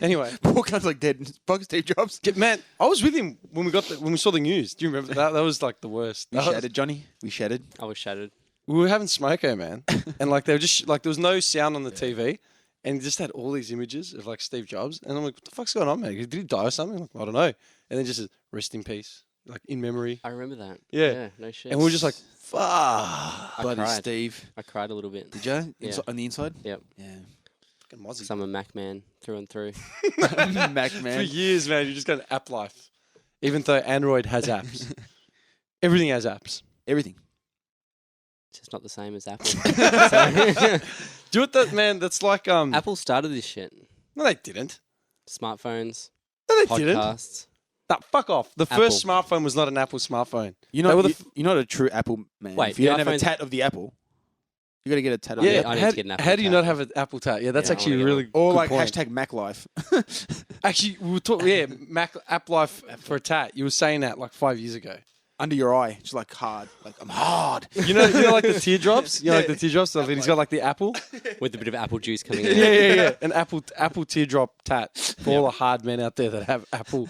Anyway. Poor guy's like dead. Fuck Steve Jobs. Man, I was with him when we saw the news. Do you remember that? That was like the worst. We shattered, Johnny. We shattered. I was shattered. We were having smoko, man, and like they were just like there was no sound on the TV, and he just had all these images of like Steve Jobs, and I'm like, what the fuck's going on, man? Did he die or something? Like, I don't know. And then just says, rest in peace, like in memory. I remember that. Yeah. No shit. And we were just like, fuck. Bloody cried. Steve. I cried a little bit. Did you? Yeah. On the inside? Yep. Yeah. Fucking Mozzie. 'Cause I'm a Mac man through and through. Mac For man. years, man, you just got an app life, even though Android has apps. Everything has apps. Everything. It's just not the same as Apple. Do it, that man. That's like Apple started this shit. No, they didn't. Smartphones, No, they didn't. podcasts. Nah, fuck off. The Apple. first smartphone was not an Apple smartphone. You're not a true Apple man. Wait, if you the don't have a iPhone's- tat of the Apple, you got to get a tat of Yeah, the I Apple. need to get an Apple how do you tat. not have an Apple tat? Yeah, that's Yeah, I actually wanna a get really Or good like point. hashtag Mac Life. Actually, we were talking, Mac App Life for a tat. You were saying that like 5 years ago. Under your eye. Just like hard. Like, I'm hard. You know like the teardrops? You know, like the teardrops stuff, and he's got like the apple. With a bit of apple juice coming in. Yeah. An apple teardrop tat for all the hard men out there that have apple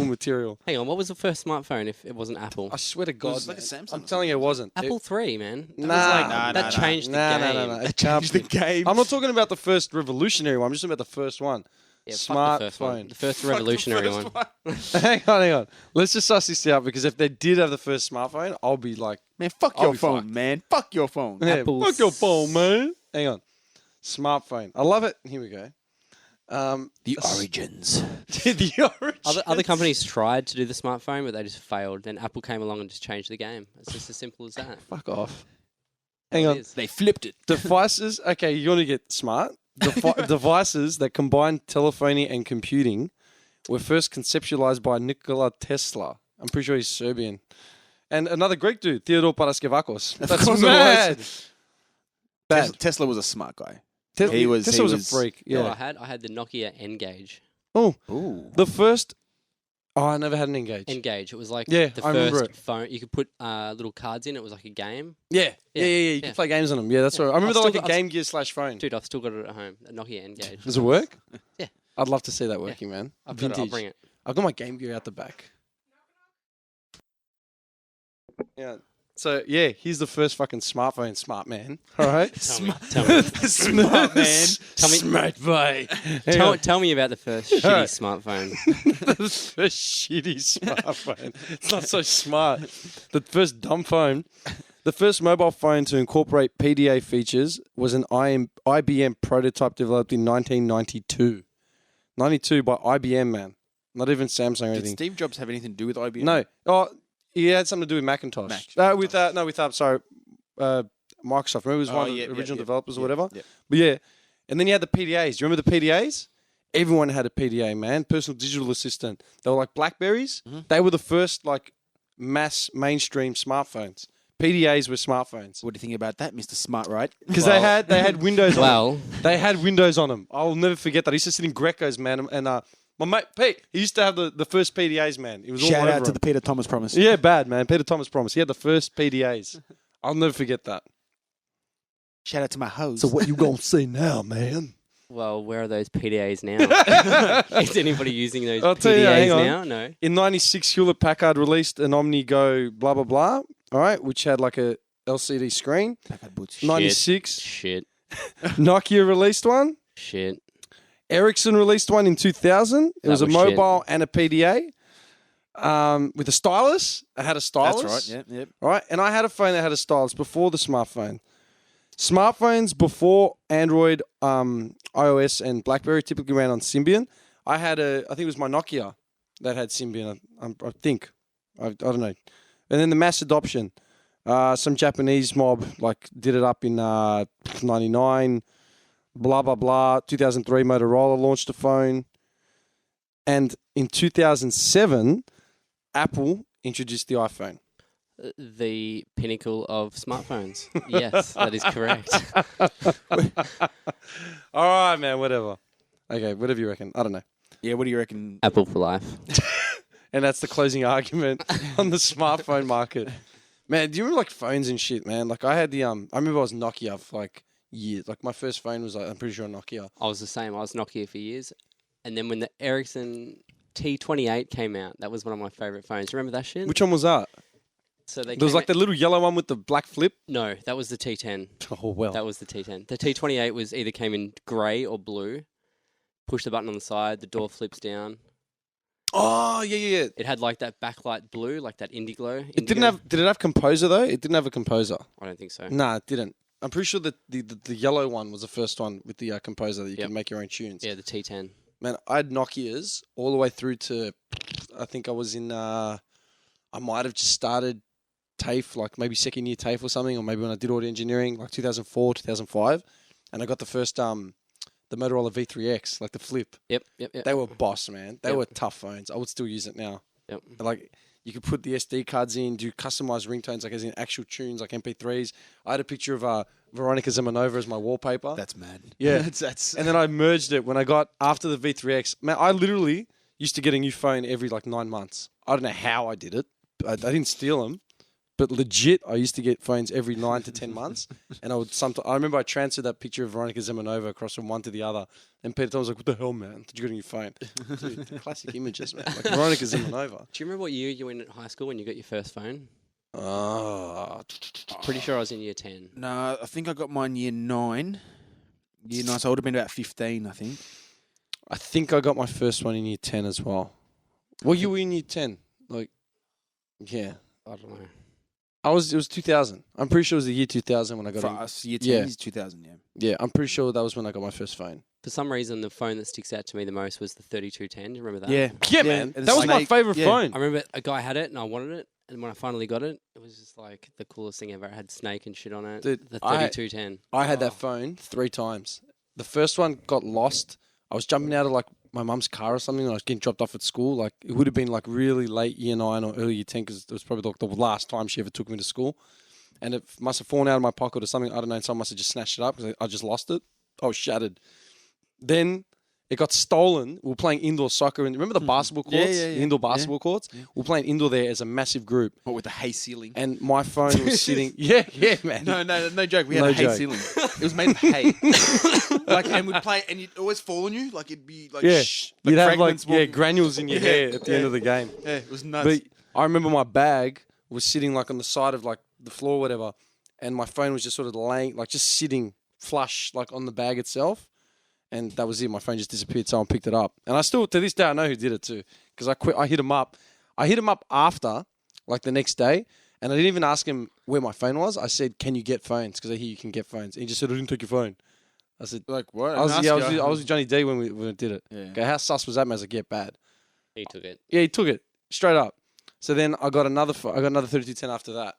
material. Hang on, what was the first smartphone if it wasn't Apple? I swear to God, was like a man, Samsung I'm or telling you, it wasn't. Apple 3, man. That was Nah, like, nah, that nah, changed the No, game. no. It can't Changed the be. game. I'm not talking about the first revolutionary one. I'm just talking about the first one. Yeah, fuck the first one. Smartphone. The first revolutionary one. Hang on. Let's just suss this out because if they did have the first smartphone, I'll be like, Man, fuck I'll your be phone, fucked. man. Fuck your phone. yeah, Apple's- fuck your phone, man. Hang on. Smartphone. I love it. Here we go. The origins. The origin. Other companies tried to do the smartphone, but they just failed. Then Apple came along and just changed the game. It's just as simple as that. Fuck off. Hang It on. is. They flipped it. Devices. Okay, you want to get smart. Devices that combine telephony and computing were first conceptualized by Nikola Tesla. I'm pretty sure he's Serbian. And another Greek dude, Theodore Paraskevakos. That's course it mad. was. Bad. Tesla was a smart guy. Tesla, he was- Tesla he was was- a freak. You know Yeah. what I had the Nokia N-Gage. Oh, Ooh. the first. Oh, I never had an Engage. N-Gage. It was like Yeah, the I remember first it. phone. You could put little cards in. It was like a game. Yeah. Yeah. You Yeah. could play games on them. Yeah, that's right. I remember I've they're like still a got- Game Gear / phone. Dude, I've still got it at home. A Nokia N-Gage. Does it work? Yeah. I'd love to see that working, man. I've got it. I'll Vintage. bring it. I've got my Game Gear out the back. Yeah. So yeah, he's the first fucking smartphone smart man. All right. Tell me. Smart man. Tell me- Smart boy. Tell me about the first shitty Alright. smartphone. The first shitty smartphone. It's not so smart. The first dumb phone. The first mobile phone to incorporate PDA features was an IBM prototype developed in 1992. 92 by IBM, man. Not even Samsung or Did anything. Steve Jobs have anything to do with IBM? No. Oh, he had something to do with Macintosh. Microsoft. Remember, he was one of the original developers or whatever. Yeah. But yeah, and then you had the PDAs. Do you remember the PDAs? Everyone had a PDA, man. Personal digital assistant. They were like Blackberries. Mm-hmm. They were the first like mass mainstream smartphones. PDAs were smartphones What do you think about that, Mr. Smart Wright? because they had Windows. Well, on them. They had Windows on them. I'll never forget that. I used to sit in Greco's, man, and my mate Pete, he used to have the first PDAs, man. It was Shout all over out to him. the Peter Thomas Promise. Yeah, bad man. Peter Thomas Promise. He had the first PDAs. I'll never forget that. Shout out to my host. So what you gonna say now, man? well, where are those PDAs now? Is anybody using those I'll tell you, hang PDAs on. now? No. In '96, Hewlett Packard released an Omni Go blah blah blah. All right, which had like a LCD screen. '96, Shit. Nokia released one. Shit. Ericsson released one in 2000. It was a was shit. mobile and a PDA. With a stylus. I had a stylus. That's right. Yep. All right, and I had a phone that had a stylus before the smartphone. Smartphones before Android, iOS, and BlackBerry typically ran on Symbian. I think it was my Nokia that had Symbian. I think. I don't know. And then the mass adoption. Some Japanese mob did it up in 99. Blah blah blah. 2003, Motorola launched a phone, and in 2007, Apple introduced the iPhone. The pinnacle of smartphones. Yes, that is correct. All right, man. Whatever. Okay, whatever you reckon. I don't know. Yeah, what do you reckon? Apple for life. And that's the closing argument on the smartphone market. Man, do you remember phones and shit, man? I had the I remember I was Nokia for years. My first phone was I'm pretty sure a Nokia. I was the same. I was Nokia for years. And then when the Ericsson T28 came out, that was one of my favorite phones. Remember that shit? Which one was that? So they There was the little yellow one with the black flip. No, that was the T10. Oh well. That was the T10. The T28 was either came in grey or blue. Push the button on the side, the door flips down. Oh yeah. It had that backlight blue, that Indiglo. It didn't have. Did it have composer though? It didn't have a composer. I don't think so. Nah, it didn't. I'm pretty sure that the yellow one was the first one with the composer that you Yep. could make your own tunes. Yeah, the T10. Man, I had Nokias all the way through to, I think I was in, I might have just started TAFE, maybe second year TAFE or something, or maybe when I did audio engineering, 2004, 2005, and I got the first, the Motorola V3X, the flip. Yep. They were boss, man. They Yep. were tough phones. I would still use it now. Yep. You could put the SD cards in, do customized ringtones, as in actual tunes, MP3s. I had a picture of Veronica Zemanova as my wallpaper. That's mad. Yeah. that's And then I merged it when I got after the V3X. Man, I literally used to get a new phone every 9 months. I don't know how I did it. I didn't steal them, but legit, I used to get phones every 9 to 10 months. And I remember I transferred that picture of Veronica Zemanova across from one to the other. And Peter Tom was like, "What the hell, man? Did you get a new phone?" Dude, classic images, man. Veronica Zemanova. Do you remember what year you were in at high school when you got your first phone? Pretty Pretty sure I was in year 10. No, I think I got mine year 9. Year 9, so I would have been about 15, I think. I think I got my first one in year 10 as well. Well, you were in year 10. Yeah. I don't know. It was 2000. I'm pretty sure it was the year 2000 when I got For it. us, year 10 Yeah. is 2000, yeah. Yeah, I'm pretty sure that was when I got my first phone. For some reason, the phone that sticks out to me the most was the 3210. Do you remember that? Yeah. Yeah, man. and That was it's my like- favorite yeah. phone. I remember a guy had it and I wanted it. And when I finally got it, it was just the coolest thing ever. It had Snake and shit on it. Dude, the I- 3210. I had that phone 3 times. The first one got lost. I was jumping out of my mum's car or something, and I was getting dropped off at school. It would have been really late year 9 or early year 10 because it was probably the last time she ever took me to school. And it must have fallen out of my pocket or something. I don't know. Someone must have just snatched it up because I just lost it. I was shattered. Then it got stolen. We were playing indoor soccer. And remember the basketball courts? Yeah. The indoor basketball courts? We were playing indoor there as a massive group. What, with the hay ceiling? And my phone was sitting... Yeah, man. No joke. We had No a hay joke. ceiling. It was made of hay. And we'd play, and you'd always fall on you. It'd be Yeah. You'd have fragments walking- granules in your hair at the end of the game. Yeah, it was nuts. But I remember my bag was sitting on the side of the floor or whatever, and my phone was just sort of laying, just sitting flush on the bag itself. And that was it. My phone just disappeared. Someone picked it up. And I still, to this day, I know who did it too. Because I hit him up. I hit him up after, the next day. And I didn't even ask him where my phone was. I said, "Can you get phones?" Because I hear you can get phones. And he just said, "I didn't take your phone." I said, what? I was with Johnny D when we did it. Yeah. Okay, how sus was that, man? I was like, "Yeah, bad." He took it. Yeah, he took it straight up. So then I got another 3210 after that.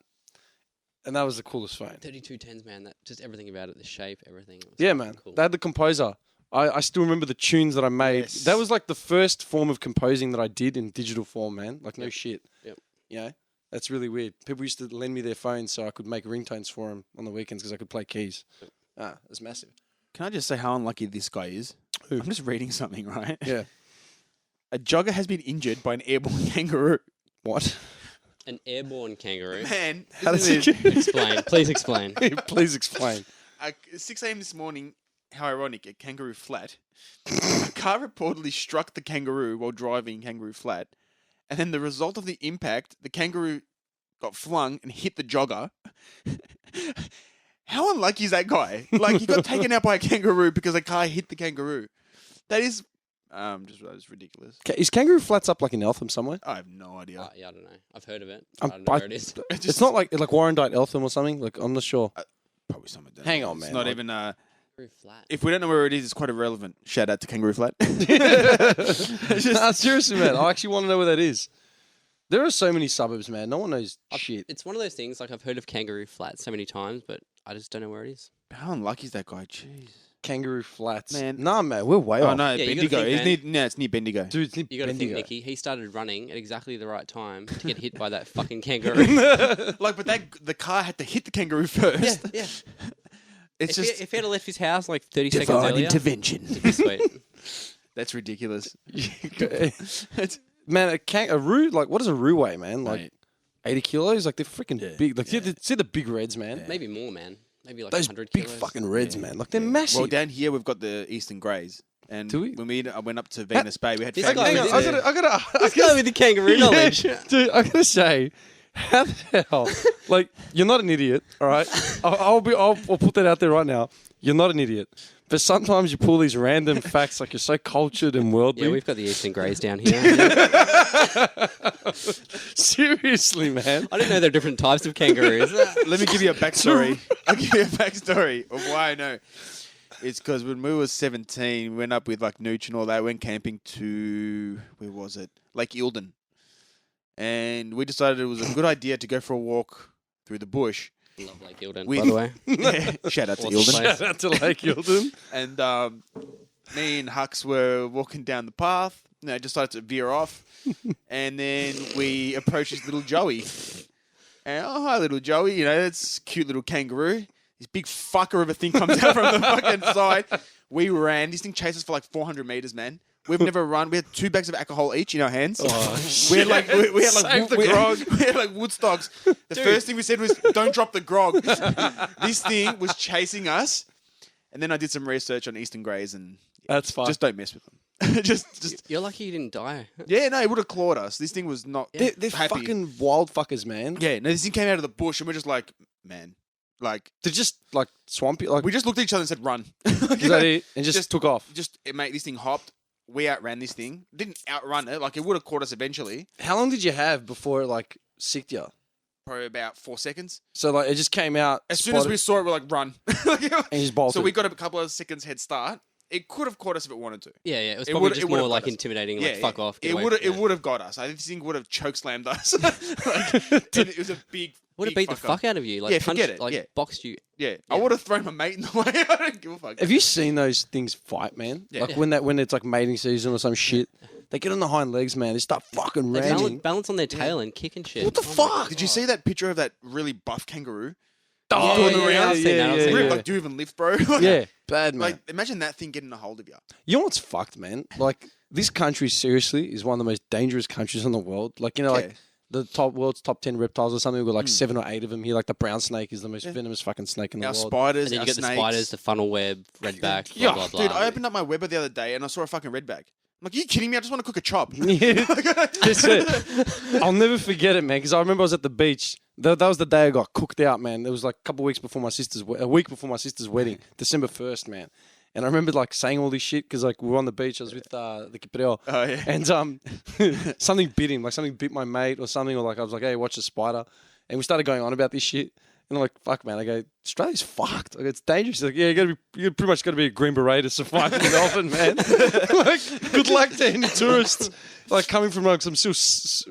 And that was the coolest phone. 3210s, man. That just everything about it, the shape, everything. It was Yeah, fucking man. Cool. They had the composer. I still remember the tunes that I made. Yes. That was the first form of composing that I did in digital form, man. No shit. Yep. You know? That's really weird. People used to lend me their phones so I could make ringtones for them on the weekends because I could play keys. It's massive. Can I just say how unlucky this guy is? Who? I'm just reading something, right? Yeah. A jogger has been injured by an airborne kangaroo. What? An airborne kangaroo. Man, How does isn't it? Explain. Please explain. Please explain. 6 a.m. this morning, how ironic, at Kangaroo Flat, a car reportedly struck the kangaroo while driving Kangaroo Flat, and then the result of the impact, the kangaroo got flung and hit the jogger. How unlucky is that guy? Like, he got taken out by a kangaroo because a car hit the kangaroo. That is, that's ridiculous. Is Kangaroo Flats up like in Eltham somewhere? I have no idea. Yeah, I don't know. I've heard of it. I don't know where it is. It's not like Warrandyte Eltham or something. Like I'm not sure. Probably somewhere down Hang there. on, It's man. not Like- even. Kangaroo Flat. If we don't know where it is, it's quite irrelevant. Shout out to Kangaroo Flat. Nah, seriously, man. I actually want to know where that is. There are so many suburbs, man. No one knows shit. It's one of those things, like I've heard of Kangaroo Flat so many times, but I just don't know where it is. How unlucky is that guy? Jeez. Kangaroo Flats. Man. Nah, man. We're way Oh off. no, Yeah, you gotta Bendigo. think, It's near, it's near Bendigo. Dude, it's You got to think, Bendigo. Nicky, he started running at exactly the right time to get hit by that fucking kangaroo. Like, but the car had to hit the kangaroo first. yeah. It's If just he had left his house like 30 seconds divine earlier, intervention. it'd be sweet. That's ridiculous. It's- man, a kangaroo, like, what does a roo weigh, man? Like, Mate. 80 kilos? Like, they're freaking big. Like, see the big reds, man? Maybe more, man. Maybe like Those 100 big kilos. fucking reds, man. Like, they're massive. Well, down here we've got the Eastern Greys, and Do we? when I went up to Venus Bay, we had This family guy Hang on, was members there. I gotta Let's go with the kangaroo knowledge. dude, I gotta say, how the hell? Like, you're not an idiot, all right? I'll put that out there right now. You're not an idiot, but sometimes you pull these random facts like you're so cultured and worldly. Yeah, we've got the Eastern Greys down here. Seriously, man. I didn't know there are different types of kangaroos. Let me give you a backstory. I'll give you a backstory of why I know. It's because when we were 17, we went up with like Nooch and all that. Went camping to, where was it? Lake Eildon. And we decided it was a good idea to go for a walk through the bush. Love Lake Eildon, With- by the way. Yeah, shout out to Awesome Eildon. place. Shout out to Lake Eildon. And me and Hux were walking down the path. Decided to veer off. And then we approached this little Joey. And, oh, hi, little Joey. You know, it's a cute little kangaroo. This big fucker of a thing comes out from the fucking side. We ran. This thing chased us for like 400 meters, man. We've never run. We had 2 bags of alcohol each in our hands. We had like we had like Save the we grog. we had like Woodstocks. The first thing we said was, "Don't drop the grog." This thing was chasing us, and then I did some research on Eastern Greys, and That's fine. just don't mess with them. just You're lucky you didn't die. yeah, no, it would have clawed us. This thing was not. They're happy. fucking wild fuckers, man. Yeah, no, this thing came out of the bush, and we're just like, man, like They're just like swampy. Like, we just looked at each other and said, "Run." is that it? And just took off. Mate, this thing hopped. We outran this thing. Didn't outrun it. Like, it would have caught us eventually. How long did you have before it like sicked you? Probably about 4 seconds. So like it just came out. As soon as we saw it, we're like, run. and just bolted. So we got a couple of seconds head start. It could have caught us if it wanted to. Yeah, it was It probably would've- just it would've more like got us. intimidating, like fuck off. Get It away would from- it would have got us. I think this thing would have choke slammed us. And it was a big. Would have big beat the fucker. fuck out of you. Like Yeah, punched, forget it, like yeah. boxed you. Yeah, I would have thrown my mate in the way. I don't give a fuck. Have you seen those things fight, man? Yeah. Like Yeah. when it's like mating season or some shit, they get on the hind legs, man. They start fucking They ramming. balance on their tail and kick and shit. What the fuck? Did you see that picture of that really buff kangaroo? Oh, doing the rounds? I've seen that, I've seen Rip, that. like, do you even lift, bro? Like, Yeah, bad, man. Like, imagine that thing getting a hold of you. You know what's fucked, man? Like, this country, seriously, is one of the most dangerous countries in the world. Like, you know, Okay. like the world's top 10 reptiles or something. We've got like 7 or 8 of them here. Like, the brown snake is the most venomous fucking snake in the Our world. spiders, And then our you get the snakes. spiders, the funnel web, redback, blah, Yeah, blah, blah. Dude, I opened up my Weber the other day and I saw a fucking redback. I'm like, are you kidding me? I just want to cook a chop. Yeah, that's it. I'll never forget it, man, because I remember I was at the beach. That was the day I got cooked out, man. It was like a week before my sister's wedding, December 1st, man. And I remember like saying all this shit because like we were on the beach. I was with the Kipreo. Oh, yeah. And something bit him, like something bit my mate or something, or like I was like, hey, watch the spider. And we started going on about this shit. And I'm like, fuck, man. I go, Australia's fucked. Like, it's dangerous. He's like, yeah, you pretty much got to be a Green Beret to survive in Melbourne, man. Like, good luck to any tourists. Like, coming from like some still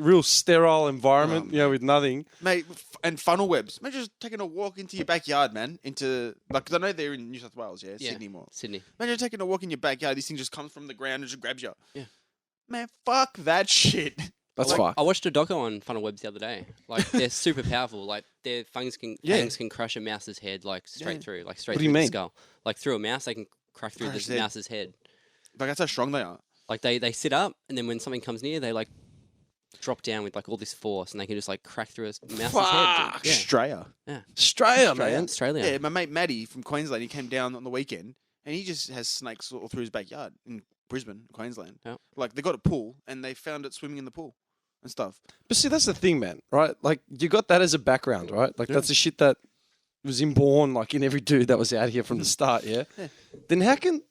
real sterile environment, you know, with nothing. Mate, and funnel webs. Imagine just taking a walk into your backyard, man. Into, like, 'cause I know they're in New South Wales, yeah? Yeah. Sydney more. Sydney. Imagine taking a walk in your backyard. This thing just comes from the ground and just grabs you. Yeah. Man, fuck that shit. That's fine. I watched a doco on Funnel Webs the other day. Like they're super powerful. Like their fangs can crush a mouse's head like straight through, like straight What do you through the mean? skull. Like through a mouse, they can crack through Crush the their- mouse's head. Like that's how strong they are. Like they sit up, and then when something comes near, they like drop down with like all this force, and they can just like crack through a mouse's head. Dude. Australia. Australia, man. Australia. Yeah, my mate Matty from Queensland, he came down on the weekend and he just has snakes all through his backyard in Brisbane, Queensland. Yep. Like they got a pool and they found it swimming in the pool and stuff. But see, that's the thing, man, right? Like, you got that as a background, right? Like, that's the shit that was inborn, like, in every dude that was out here from the start, yeah? Then how can...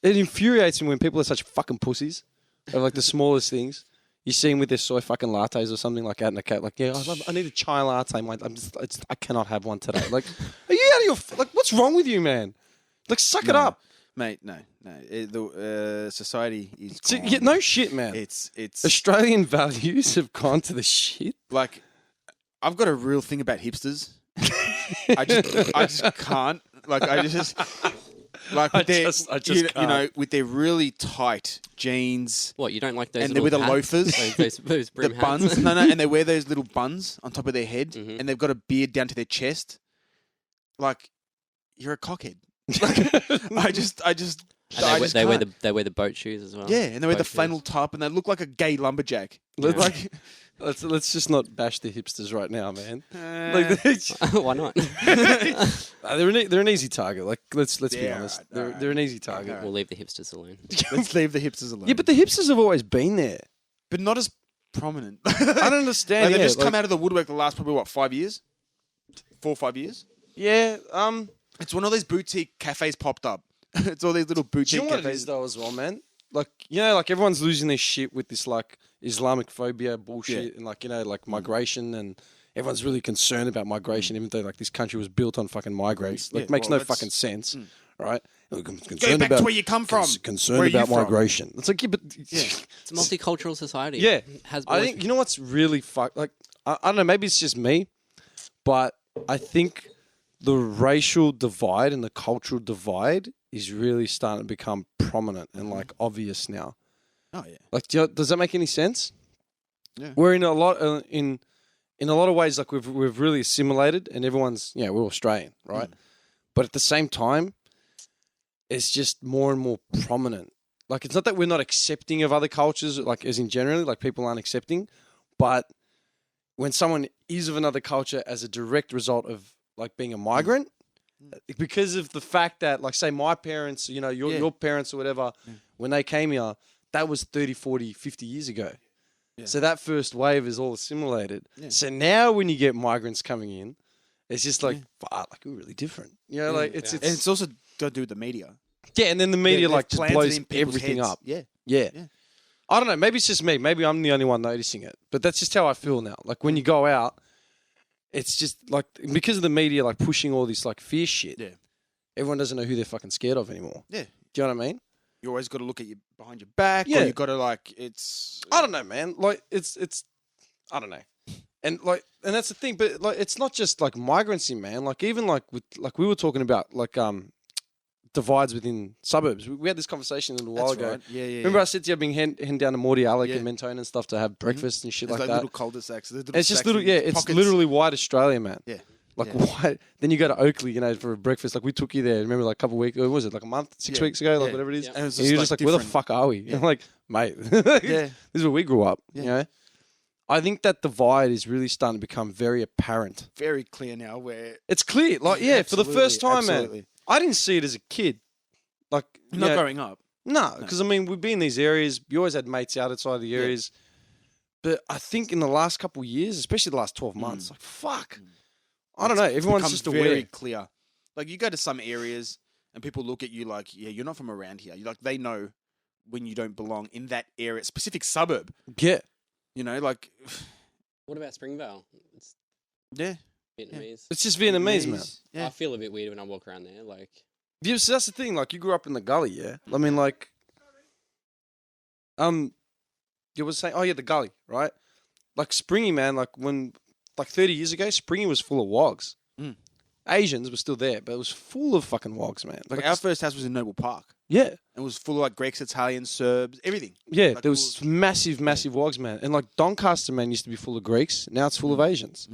It infuriates me when people are such fucking pussies of, like, the smallest things. You see them with their soy fucking lattes or something, like, out in a cat, like, yeah, I need a chai latte, mate. I cannot have one today. Like, are you out of your... Like, what's wrong with you, man? Like, suck it up. Mate, no. The society is So, gone. yeah, no shit, man. It's Australian values have gone to the shit. like I've got a real thing about hipsters. I just can't. Like I just like with their, I just you know, can't. with their really tight jeans What, you don't like those and they're little with the hats? loafers, those the brim hats? buns. No, and they wear those little buns on top of their head, and they've got a beard down to their chest. Like you're a cockhead. Like, I just. And they wear the boat shoes as well. Yeah, and they wear the Boat shoes. flannel top, and they look like a gay lumberjack. Yeah. Like, Let's just not bash the hipsters right now, man. Why not? They're an easy target. Like let's be Yeah, honest. alright. They're an easy target. We'll leave the hipsters alone. let's leave the hipsters alone. Yeah, but the hipsters have always been there. but not as prominent. I don't understand. Like, yeah, they've just like- come out of the woodwork the last probably 5 years, 4 or 5 years. Yeah. It's when all these boutique cafes popped up. It's all these little Do boutique you know what it cafes. is though as well, man? Like like everyone's losing their shit with this like Islamic phobia bullshit and like like migration and everyone's really concerned about migration, even though like this country was built on fucking migrants. Like Yeah, makes well, no that's- fucking sense, right? Look, I'm Go concerned back about to where you come from. concerned Where are you about from? migration. It's like but It's a multicultural society. Yeah, It has I always think you know what's really fucked. Like I don't know, maybe it's just me, but I think the racial divide and the cultural divide is really starting to become prominent and like obvious now. Oh yeah. Like, does that make any sense? Yeah. We're in a lot in a lot of ways like we've really assimilated, and everyone's we're Australian, right? But at the same time, it's just more and more prominent. Like, it's not that we're not accepting of other cultures, like as in generally, like people aren't accepting, but when someone is of another culture as a direct result of like being a migrant, because of the fact that, like, say my parents, your parents or whatever, when they came here, that was 30, 40, 50 years ago. Yeah. So that first wave is all assimilated. Yeah. So now when you get migrants coming in, it's just like, fuck, like we're really different. Like it's And it's also got to do with the media. yeah, and then the media They've like just planted blows in people's everything heads. up. Yeah. Yeah. Yeah. I don't know. Maybe it's just me. Maybe I'm the only one noticing it. But that's just how I feel now. Like when you go out, it's just like because of the media like pushing all this like fear shit. Yeah. Everyone doesn't know who they're fucking scared of anymore. Yeah. Do you know what I mean? You always got to look at you behind your back. Yeah. Or you got to like it's. I don't know, man. Like it's I don't know. And that's the thing, but like it's not just like migrancy, man. Like even like with like we were talking about like divides within suburbs. We had this conversation a little while That's ago. right. Yeah. Remember I said to you I've been heading down to Morty Alec Yeah. and Mentone and stuff to have breakfast and shit There's like like that. little cul-de-sacs. There's little It's just little, sections, it's pockets. literally white Australia, man. Yeah. Like Yeah. white. Then you go to Oakley, for a breakfast. Like we took you there. Remember, like a couple of weeks, or was it like a month, 6 Yeah. weeks ago, like Yeah. whatever it is. Yeah. And it was And you're just like, where the different. fuck are we? Yeah. I'm like, mate, Yeah. this is where we grew up. Yeah. You know, I think that divide is really starting to become very apparent. Very clear now where. It's clear, like for the Absolutely, first time, absolutely. man. I didn't see it as a kid, like Not growing up. No, because I mean, we'd be in these areas. You always had mates outside the areas. But I think in the last couple of years, especially the last 12 months, like, fuck. I don't know. Everyone's Become just very aware. clear. Like you go to some areas and people look at you like, yeah, you're not from around here. Like they know when you don't belong in that area, specific suburb. Yeah. You know, like What about Springvale? It's yeah, Vietnamese. It's just Vietnamese, man. Yeah. I feel a bit weird when I walk around there. Like, Yeah, so that's the thing. Like, you grew up in the gully, yeah? I mean, like, you were saying, oh, yeah, the gully, right? Like, Springy, man, like, 30 years ago, Springy was full of wogs. Mm. Asians were still there, but it was full of fucking wogs, man. Like our first house was in Noble Park. Yeah. It was full of like Greeks, Italians, Serbs, everything. Yeah, Like, there was massive wogs, man. And like Doncaster, man, used to be full of Greeks. Now it's full of Asians.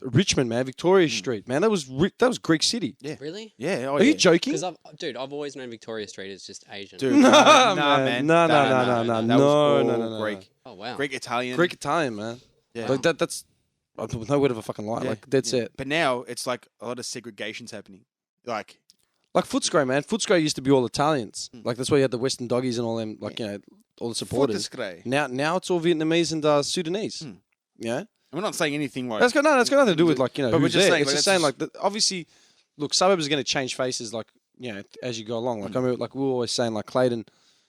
Richmond, man, Victoria Street, man, that was Greek City. Yeah. Really? Yeah. Oh, Are you joking? Because I've always known Victoria Street is just Asian. Dude, No, nah, man. man. No. That No, was all no. Greek. Oh wow. Greek, Italian. Greek Italian, man. Yeah. Like that's no word of a fucking lie. Yeah, Like that's it. But now it's like a lot of segregation's happening. Like, Like Footscray, man. Footscray used to be all Italians. Like that's why you had the Western Doggies and all them. Like all the supporters. Footscray. Now it's all Vietnamese and Sudanese. Yeah. We're not saying anything like. That's got nothing to do with like But we're who's just there. saying, It's like, just that's saying like obviously, look, suburbs are going to change faces like as you go along. Like I remember, like we were always saying like Clayton,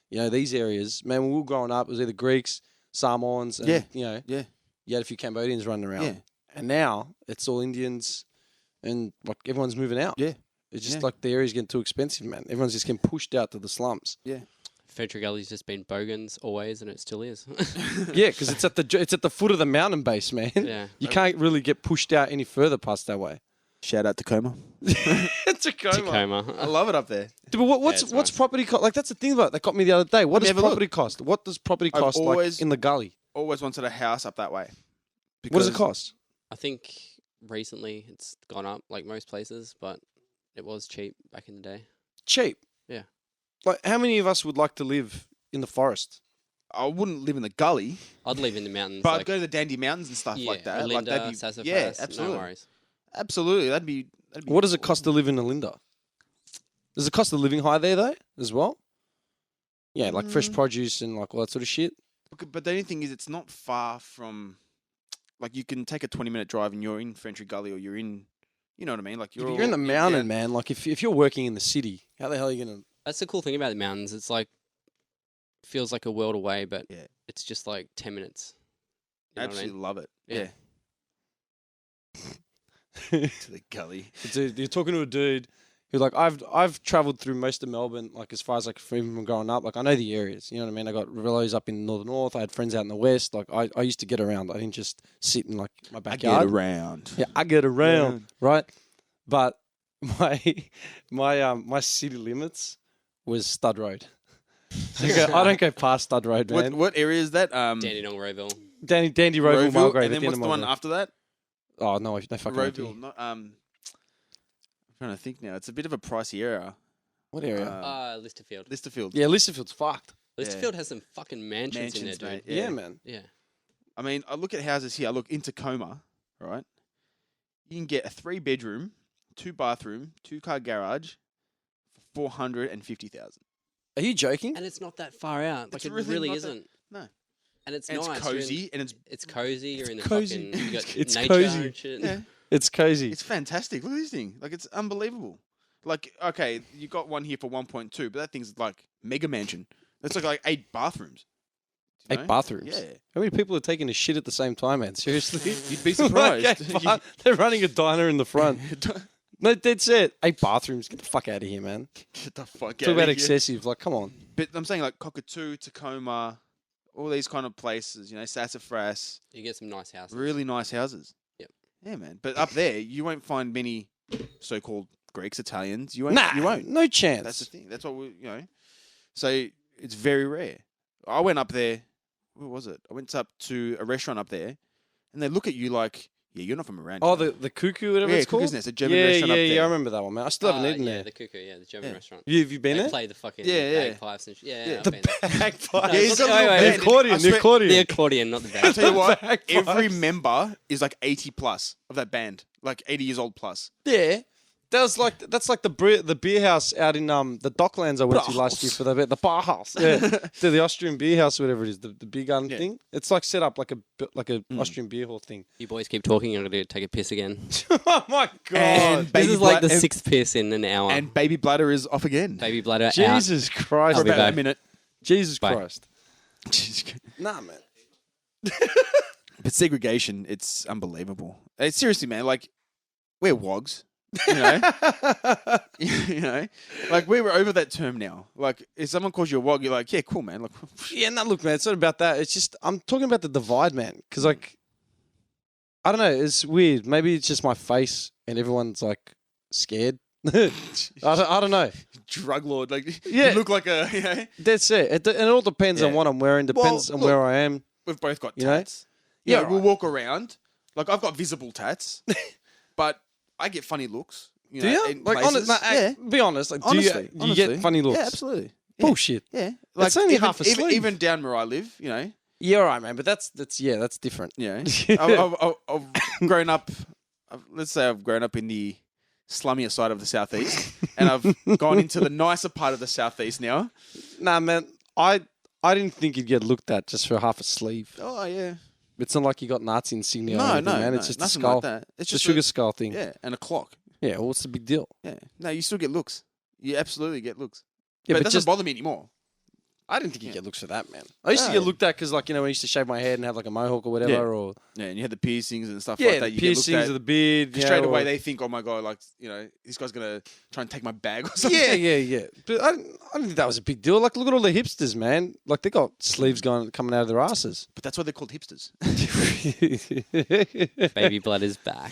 these areas, man. When we were growing up, it was either Greeks, Samoans, and Yeah. you had a few Cambodians running around. Yeah. And now it's all Indians, and like everyone's moving out. Yeah. It's just Yeah. like the area's getting too expensive, man. Everyone's just getting pushed out to the slums. Yeah. Fetcher Gully's just been bogans always, and it still is. Yeah, because it's at the foot of the mountain base, man. Yeah. You can't really get pushed out any further past that way. Shout out Tacoma. Tacoma. Tacoma. I love it up there. Dude, but what's it's what's nice. property cost? Like that's the thing about it. That got me the other day. What does Never looked. property cost? What does property I've cost like always- in the gully? Always wanted a house up that way. What does it Because- cost? I think recently it's gone up like most places, but it was cheap back in the day. Cheap. Yeah. Like how many of us would like to live in the forest? I wouldn't live in the gully, I'd live in the mountains. but like, I'd go to the Dandy Mountains and stuff yeah, like that. Olinda, Like that'd be, Sassafras, absolutely, no worries. absolutely. That'd be. What does it cost to live in Olinda? Does the cost of living high there though as well? Yeah, like fresh produce and like all that sort of shit. But the only thing is, it's not far from. Like you can take a 20-minute drive and you're in Frenchie Gully, or you're in. You know what I mean? Like If you're in the mountain, man. Like if you're working in the city, how the hell are you gonna? That's the cool thing about the mountains. It's like feels like a world away, but Yeah. it's just like 10 minutes. You know what I Absolutely mean? love it. Yeah. To the gully. Dude, you're talking to a dude who like I've travelled through most of Melbourne, like as far as like from growing up. Like I know the areas, you know what I mean. I got relatives up in the north. I had friends out in the west. Like I used to get around. I didn't just sit in like my backyard. Get around. Yeah, I get around, right? But my city limits was Stud Road. I don't go past Stud Road, man. What area is that? Dandenong Rowville. Dandy Roeville, Rowville, Mulgrave. and then what's the one after that? Oh no, no fucking Rowville. idea. Not, I'm trying to think now. It's a bit of a pricey area. What area? Listerfield. Listerfield. Yeah, Listerfield's fucked. Listerfield has some fucking mansions in there, dude. mate. Yeah, man. Yeah. I mean, I look at houses here. I look in Tacoma, right? You can get a 3-bedroom, 2-bathroom, 2-car garage for $450,000. Are you joking? And it's not that far out. Like It's it really really not that- isn't. No. And it's And nice. it's You're in- cozy, and It's cozy. You're in the cozy. fucking. You got It's nature cozy. and shit. Yeah. It's cozy. It's fantastic. Look at this thing. Like, it's unbelievable. Like, okay, you got one here for 1.2, but that thing's like mega mansion. That's like 8 bathrooms. Do you know? 8 bathrooms. Yeah. How many people are taking a shit at the same time, man? Seriously? You'd be surprised. Like, they're running a diner in the front. No, that's it. 8 bathrooms. Get the fuck out of here, man. Get the fuck Talk out about of here. excessive. Like, come on. But I'm saying like Cockatoo, Tacoma, all these kind of places, Sassafras, You get some nice houses. really nice houses. Yep. Yeah, man. But up there, you won't find many so-called Greeks, Italians. You won't. Nah, You won't. no chance. That's the thing. That's what So it's very rare. I went up there. Where was it? I went up to a restaurant up there, and they look at you like, yeah, you're not from around Oh, here. the Cuckoo, whatever Yeah, it's called? Cuckoo's Nest, a German yeah, restaurant up yeah, there. Yeah, I remember that one, man. I still haven't eaten yeah, there. the Cuckoo, yeah, the German Yeah. restaurant. Have you been They there? play the fucking Yeah, yeah. bagpipes and shit. Yeah, Yeah. I've The been there. bagpipes. Yeah, he's got a wait, little wait, band. The accordion, I the swear- accordion. The accordion, not the I'll bag. tell you what, Bagpipes. every member is like 80 plus of that band, like 80 years old plus. Yeah. That's like the beer house out in the Docklands I went to last year for the bar house. Yeah, to the Austrian beer house, whatever it is, the beer garden thing. It's like set up like a Austrian beer hall thing. You boys keep talking. I'm going to take a piss again. Oh my god! And This baby is like the bla- and- 6th piss in an hour. And baby bladder is off again. Baby bladder out. Jesus Christ! I'll be about back. a minute. Jesus Bye. Christ! Nah, man. But segregation, it's unbelievable. Seriously, man, like, we're wogs. You know? You know? Like, we were over that term now. Like, if someone calls you a wog, you're like, yeah, cool, man. Like, Yeah, no, look, man. It's not about that. It's just I'm talking about the divide, man. Because like, I don't know. It's weird. Maybe it's just my face, and everyone's like scared I don't know. Drug lord, like Yeah. you look like a. You know, That's it. And it all depends on Yeah. what I'm wearing. Depends Well, on where I am. we've both got You know? tats. Yeah, Yeah, we'll right. walk around. Like I've got visible tats, but I get funny looks. You Do know, you? in Like, places. yeah. Be honest. Like, do you get funny looks? Yeah, absolutely. Bullshit. Yeah, That's only even, half a sleeve. Even down where I live, you know. Yeah, all right, man. But that's different. You know, I've grown up. Let's say I've grown up in the slummier side of the southeast, and I've gone into the nicer part of the southeast now. Nah, man. I didn't think you'd get looked at just for half a sleeve. Oh yeah. It's not like you got Nazi insignia. or No, anything, no, man. no, It's just a nothing skull. like that. It's It's just a sugar skull thing. Yeah, and a clock. Yeah. Well, what's the big deal? Yeah. No, you still get looks. You absolutely get looks. Yeah, but it but doesn't just bother me anymore. I didn't think you'd get looks for that, man. I used to get looked at because, like, when I used to shave my head and have like a mohawk or whatever, Yeah. or Yeah, and you had the piercings and stuff yeah, like that. the You piercings get of the beard. looked at. Straight away, they think, oh my god, like this guy's gonna try and take my bag or something. yeah. But I didn't think that was a big deal. Like, look at all the hipsters, man. Like, they got sleeves coming out of their asses. But that's why they're called hipsters. Baby blood is back.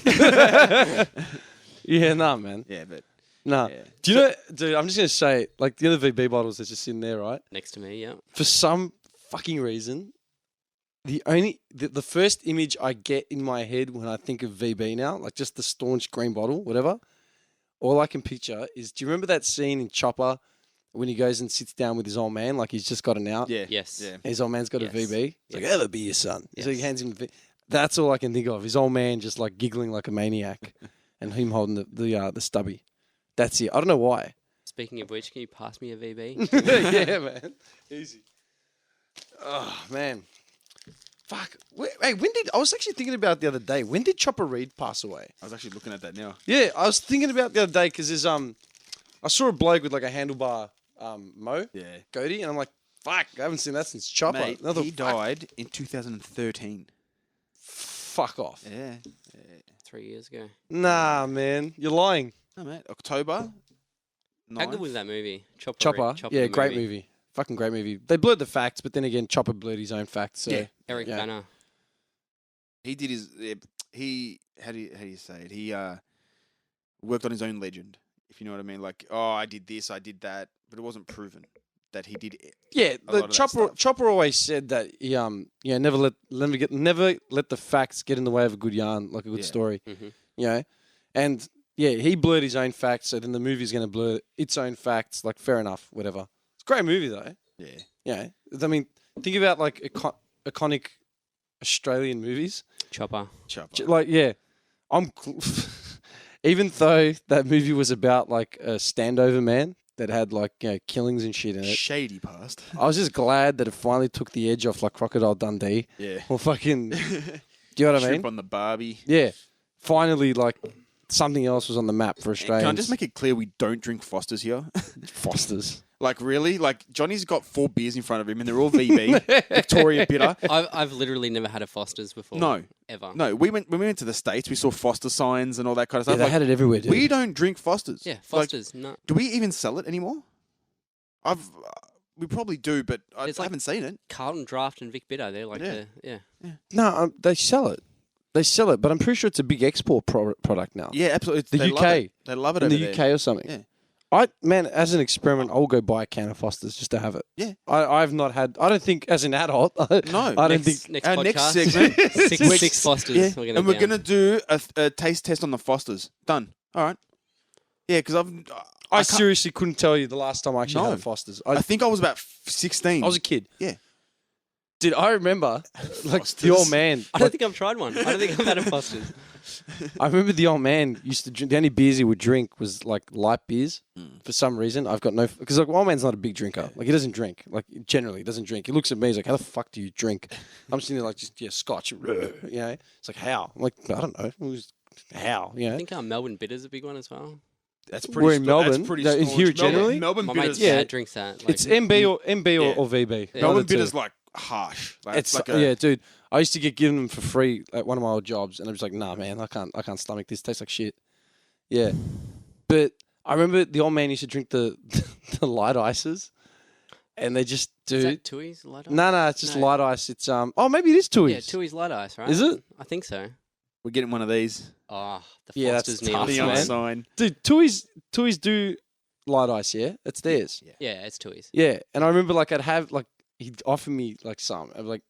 Yeah, nah, man. Yeah, but Nah. Yeah. Do you know, dude, I'm just going to say, like, the other VB bottles that's just sitting there, right? Next to me, yeah. For some fucking reason, the first image I get in my head when I think of VB now, like just the staunch green bottle, whatever, all I can picture is, do you remember that scene in Chopper when he goes and sits down with his old man, like he's just got an out? yeah, Yes. yeah. His old man's got Yes. a VB. He's like, have a beer, son. So he Yes. hands him the That's all I can think of. His old man just like giggling like a maniac and him holding the stubby. That's it. I don't know why. Speaking of which, can you pass me a VB? Yeah, man. Easy. Oh, man. Fuck. Hey, I was actually thinking about it the other day. When did Chopper Reed pass away? I was actually looking at that now. Yeah, I was thinking about it the other day because there's I saw a bloke with like a handlebar Yeah. goatee, and I'm like, fuck, I haven't seen that since Chopper. Mate, And I thought, he fuck, died in 2013. Fuck off. Yeah. 3 years ago. Nah, man, you're lying. No, mate. October. How good was that movie? Chopper, Chopper yeah, the great movie. Fucking great movie. They blurred the facts, but then again, Chopper blurred his own facts. So. Yeah. Eric Yeah. Banner. He did his. He how do you say it? He worked on his own legend. If you know what I mean. Like, oh, I did this, I did that, but it wasn't proven that he did it. Yeah, a lot of that stuff. Chopper always said that he never let the facts get in the way of a good yarn, like a good Yeah. story. Mhm. You know, and yeah, he blurred his own facts, so then the movie's going to blur its own facts. Like, fair enough, whatever. It's a great movie though. Yeah. Yeah, I mean, think about like iconic Australian movies. Chopper. Chopper. Like, yeah, even though that movie was about like a standover man that had like killings and shit in it. Shady past. I was just glad that it finally took the edge off like Crocodile Dundee Yeah. or fucking. Do you know what I Shrimp mean? on the Barbie. Yeah, finally, like something else was on the map for Australians. Can I just make it clear we don't drink Fosters here? Fosters? Like, really? Like, Johnny's got 4 beers in front of him and they're all VB. Victoria Bitter. I've literally never had a Foster's before. No. Ever. No, when we went to the States, we saw Foster signs and all that kind of Yeah, stuff. they Like, had it everywhere, dude. we don't drink Fosters. Yeah, Like, Foster's. No. do we even sell it anymore? We probably do, but I It's like- haven't seen it. Carlton Draft and Vic Bitter. They're like Yeah. No, they sell it. They sell it, but I'm pretty sure it's a big export product now. Yeah, absolutely. The They UK. love it. They love it in over the there. UK or something. Yeah. Man, as an experiment, I'll go buy a can of Foster's just to have it. Yeah. I've not had. I don't think as an adult. No. I don't think. Next Our podcast. next segment. six Fosters. Yeah, We're gonna and we're down. gonna do a taste test on the Fosters. Done. All right. Yeah, because I can't- seriously couldn't tell you the last time I actually No. had a Foster's. I think I was about 16. I was a kid. Yeah. Dude, I remember like the Fosters. old man. I don't think I've tried one. I don't think I've had a Foster's. I remember the old man used to drink. The only beers he would drink was like light beers. For some reason, I've got no because like old man's not a big drinker. Like he doesn't drink. Like generally, he doesn't drink. He looks at me. He's like, "How the fuck do you drink?" I'm sitting there like, "Just scotch." You know, it's like how? I'm like, I don't know. It was how? You know, I think Melbourne Bitter's a big one as well. That's We're in Melbourne. That's pretty No, staunch. here generally? Melbourne My Bitters. mate's Yeah. dad drinks that. Like, it's MB or VB. Yeah. One Melbourne of the two. Bitters like harsh. Like, It's like yeah, dude. I used to get given them for free at one of my old jobs, and I was like, "Nah, man, I can't stomach this. It tastes like shit." Yeah, but I remember the old man used to drink the the light ices, and they just is do. that Tui's light ice? No, it's just No. light ice. It's maybe it is Tui's. Yeah, Tui's light ice, right? Is it? I think so. We're getting one of these. Oh, the Yeah, that's Foster's tough, neon Neon man. sign. Dude, Toys do light ice, yeah? It's theirs. Yeah, it's Toys. Yeah. And I remember like I'd have like he'd offer me like some. I'd be like,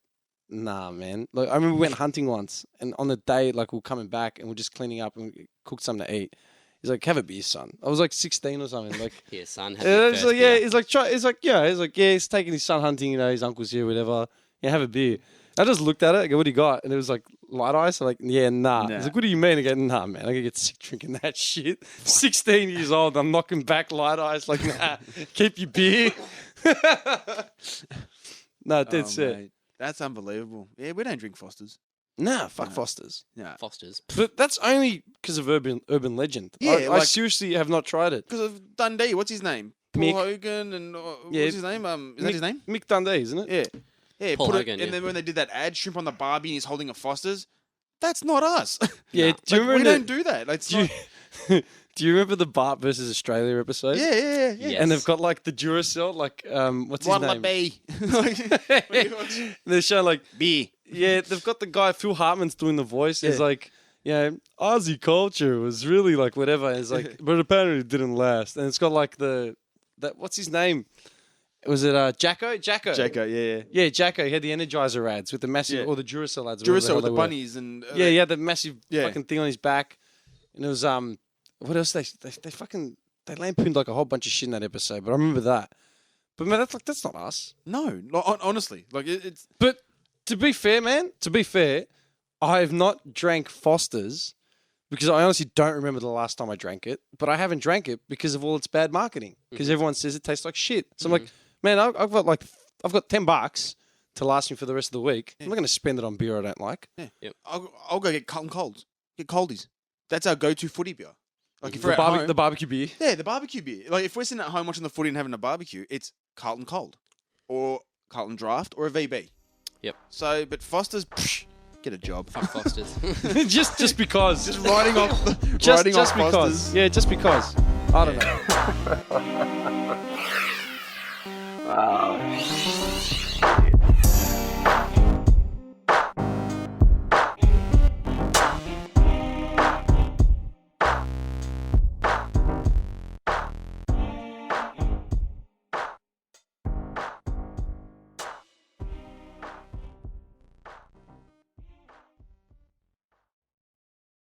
nah, man. Like I remember we went hunting once and on the day like we were coming back and we're just cleaning up and we cooked something to eat. He's like, have a beer, son. I was like 16 or something. Like Here, son. Have your he's first like, yeah, beer. he's like, he's taking his son hunting, you know, his uncle's here, whatever. Yeah, have a beer. I just looked at it, I go, what do you got? And it was like light ice. I'm like, yeah, nah. He's like, what do you mean? I go, nah, man, I'm gonna get sick drinking that shit. 16 years old, I'm knocking back light ice, like, nah, keep your beer. No, that's it. Mate, that's unbelievable. Yeah, we don't drink Fosters. Nah, fuck Foster's. Yeah. Foster's. But that's only because of urban legend. Yeah, I like- seriously have not tried it. Because of Dundee. What's his name? Paul Mick. Hogan and Yeah. what's his name? Is that his name? Mick Dundee, isn't it? Yeah. Yeah. Paul put Hogan, and yeah. then when they did that ad, shrimp on the Barbie, and he's holding a Foster's. That's not us. Yeah. Like, Do you we remember? don't do that. Like, it's Do you, not, do you remember the Bart versus Australia episode? yeah. Yes. And they've got like the Duracell, like what's his Waddle name? B. They're showing like B. yeah, they've got the guy Phil Hartman's doing the voice. He's like, you know, Aussie culture was really like whatever. It's like, but apparently it didn't last. And it's got like that what's his name? Was it Jacko? Jacko. yeah. Yeah, Jacko. He had the Energizer ads with the massive, Yeah. or the Duracell ads. whatever Duracell hell with they the were. bunnies and Yeah, he had the massive Yeah. fucking thing on his back, and it was what else? They fucking they lampooned like a whole bunch of shit in that episode. But I remember that. But man, that's not us. No, honestly, like it's But to be fair, man, I have not drank Foster's because I honestly don't remember the last time I drank it. But I haven't drank it because of all its bad marketing. Because everyone says it tastes like shit. So I'm like, man, I've got $10 to last me for the rest of the week. I'm not going to spend it on beer I don't like. I'll go get Carlton Colds. Get Coldies. That's our go-to footy beer. Like if we're at home, The barbecue beer. yeah, the barbecue beer. Like if we're sitting at home watching the footy and having a barbecue, it's Carlton Cold, or Carlton Draft, or a VB. Yep. So, but Foster's, get a job. Fuck Foster's. just because. Just riding off, just riding off because. Foster's. Yeah, just because. I don't know. Wow.